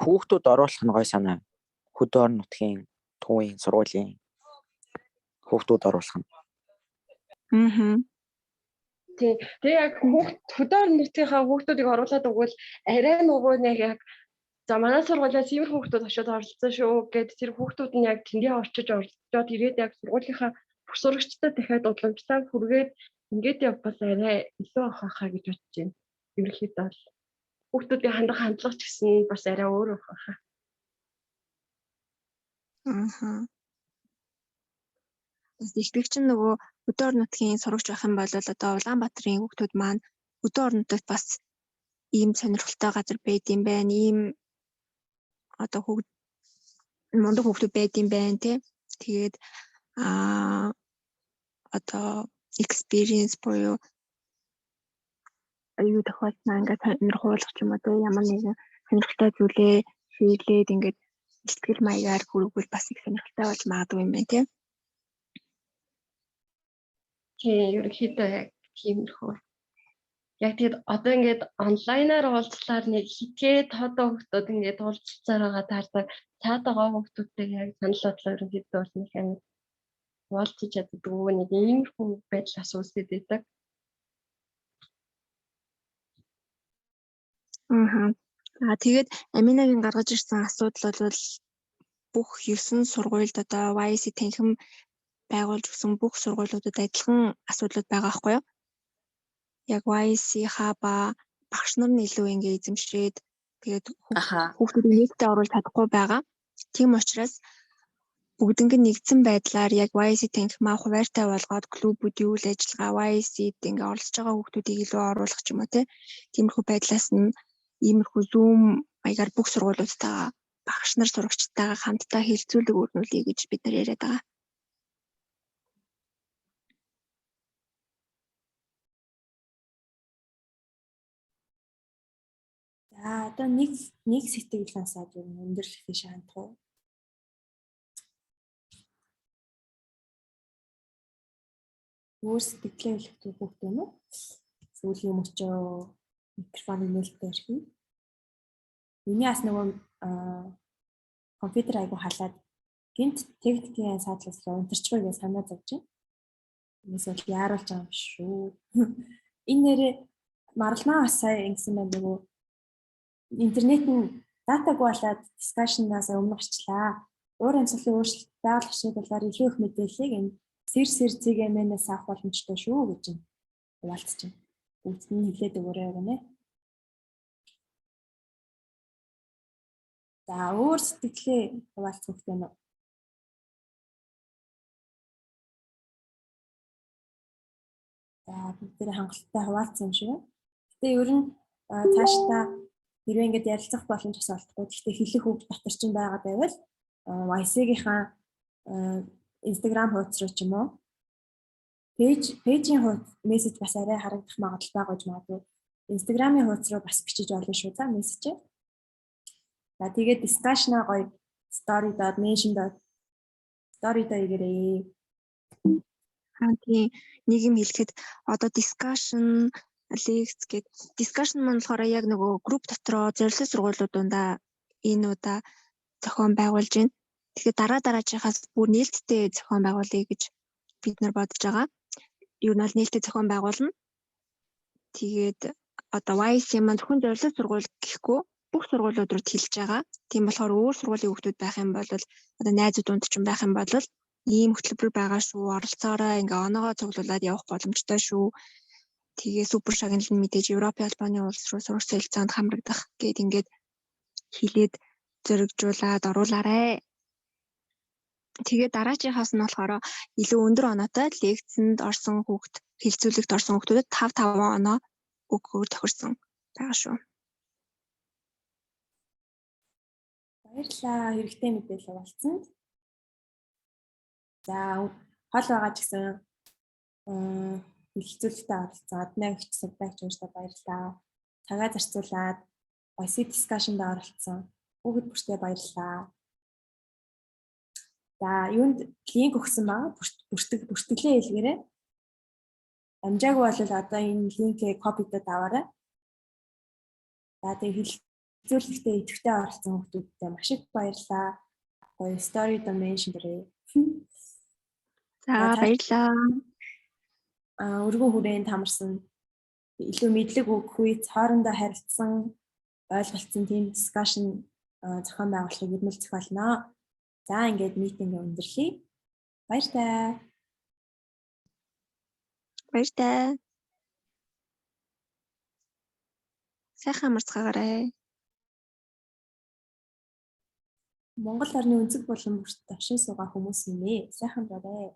[SPEAKER 7] Хүүхдүүд оруулах нь гой санаа. Хөдөө орон нутгийн төвийн сургуулийн хүүхдүүд оруулах нь.
[SPEAKER 2] Тэгээ яг хөдөө орон нутгийнхаа хүүхдүүдийг оруулаад өгвөл арай нөгөө нэг яг за манай сургуулиас ийм хүүхдүүд очиод оролцсон шүү гэд тэр хүүхдүүд нь яг тэндээ очиж оролцоод ирээд яг сургуулийнхаа бүх сурагчтай дахиад уламжлал хүргээд ингээд явбал арай илүү ахахаа гэж бодож байна. Ерөнхийдөө бол хүүхдүүдийн хандлага ч гэсэн бас арай өөр ахахаа.
[SPEAKER 5] Итгэгч нь нөгөө хөдөө орон нутгийн сурагч байх юм бол одоо Улаанбаатарын хүүхдүүд маань хөдөө орон нутагт бас ийм сонирхолтой газар байд юм байна. Ийм одоо мундаг хүүхдүүд байд юм байна тий. Тэгээд одоо experience буюу аюу тохиолдсон ингээд сонирхуулах ч юм уу тий ямар нэгэн сонирхолтой зүйлээ шийдлээд ингээд сэтгэл маягаар хүргвэл бас их сонирхолтой болж магадгүй юм байна тий.
[SPEAKER 2] Тийм ерөнхийдөө яг тиймэрхүү. Яг тэгээд одоо ингээд онлайнаар уулзлаар нэг хитгэд хадаа хүмүүс ингээд уулзцаар байгаа таардаг цаад байгаа хүмүүстэй яг санал бодлоо ерөнхийдөө бол нэг амар уулзаж чаддгүй нэг иймэрхүү байдал асуусэд байдаг.
[SPEAKER 5] Тэгээд Аминагийн гаргаж ирсэн асуудал бол бүх 9 сургуульд одоо YC танхим байгуулж өгсөн бүх сургуулиудад адилхан асуудлууд байгаа байхгүй юу? Яг YC-ха ба багш нар нь илүү ингээ эзэмшээд тэгээд хүүхдүүдийг нийтдээ оруулж чадахгүй байгаа. Тийм учраас бүгднийг нэгдсэн байдлаар яг YC танхимаа хуваартай болгоод клубүүдийн үйл ажиллагаа YC-д ингээ оролцож байгаа хүүхдүүдийг илүү оруулах ч юм уу тиймэрхүү байдлаас нь иймэрхүү Zoom маягаар бүх сургуулиудтайгаа багш нар сурагчтайгаа хамтдаа хэлцүүлэг өрнүүлье гэж бид нар яриад байгаа.
[SPEAKER 1] За одоо нэг сэтгэл насаад юу өндөрлөх тийш хандах уу? Өөр сэтгэлээ хэлэх хүүхд юм уу? Сүүлийн мөчөө микрофоныг нээлттэй ирхий. Миний бас нөгөө компьютер айгу халаад гинт техникийн саадлаас унтарчгүй гэж санаа зовж байна. Эсвэл яаруулж байгаа юм шүү. Энэ нэрээ маргалмаа бас сая ингэсэн байна нөгөө интернет нь датагүй болоод дискшнаас өмнө гарчлаа. Уур амьсгалын өөрчлөлт байгаль орчны талаар илүү их мэдээллийг энэ сэр CGM-ээс авах боломжтой шүү гэж хуваалцж байна. Бүгд нь хэлээд өгөөрэй гэнэ. За өөр сэтгэлээ хуваалцах хэрэгтэй юм уу? За бид нэр хангалттай хуваалцсан юм шиг байна. Гэтэ ер нь цаашдаа хэрвээ ингэж ярилцах боломж бас олдохгүй. Гэхдээ хэлэх үг дотор ч байгаа байвал YC-гийнхаа Instagram хуудас руу ч юм уу пэйжийн хуудас мессеж бас арай харагдах магадлал байгаа гэж магадгүй. Instagram-ийн хуудас руу бас бичиж болно шүү за мессежээ. За тэгээд discussion-а гоё story.mention.story-доо игээрээ.
[SPEAKER 5] Тийм нэг юм хэлэхэд одоо discussion лекц гэдэг discussion маань болохоор яг нөгөө групп дотроо зорилт сургуулиуд дундаа энэ удаа зохион байгуулж байна. Тэгэхээр дараагийнхаас бүр нээлттэй зохион байгуулъя гэж бид нар бодож байгаа. Юу нь бол нээлттэй зохион байгуулна. Тэгээд одоо YC маань зөвхөн зорилт сургууль гэхгүй бүх сургуулиуд руу хэлж байгаа. Тийм болохоор өөр сургуулийн хүүхдүүд байх юм бол одоо найзууд дунд ч байх юм бол ийм хөтөлбөр байгаа шүү. Оролцоороо ингээ оноогоо цуглуулад явах боломжтой шүү. Тэгээ супер шагналын мэдээж Европын албаны улс руу сурах солилцоонд хамрагдах гэд ингээд хилээд зоригжуулаад оруулаарай. Тэгээ дараагийнхаас нь болохоор илүү өндөр оноотой лекцэнд орсон хүүхд хэлцүүлэгт орсон хүүхдүүдэд 5 оноо өгөхөөр тохирсон байгаа шүү.
[SPEAKER 1] Баярлалаа. Хэрэгтэй мэдээлэл хуваалцсанд. За хол байгаа ч гэсэн хэлцүүлэгтээ оролцоод нэгч сувдагч өөртөө баярлалаа. Цагаа зарцуулаад YC discussion-д оролцсон. Бүгд бүртээ баярлалаа. За юунд линк өгсөн байгаа? Бүртгэлээ хэлгээрэй. Амжаагүй бол одоо энэ линкээ копидод аваарай. За тэгээ хэлцүүлэгтээ идэвхтэй оролцсон хүмүүстээ маш их баярлалаа. Гоё story dimension дээрээ.
[SPEAKER 5] За баярлалаа.
[SPEAKER 1] Өргөн хүрээнд хамарсан илүү мэдлэг өгөх үед хоорондоо харилцсан ойлголцсон тийм discussion зохион байгуулахыг ирмэлцэх болно. За ингээд митингээ өндөрлөе. Баяртай.
[SPEAKER 5] Баяртай. Сайхан марцгаагаарай.
[SPEAKER 1] Монгол орны өнцөг болон бүрт давшин суугаа хүмүүс юм ээ. Сайхан барай.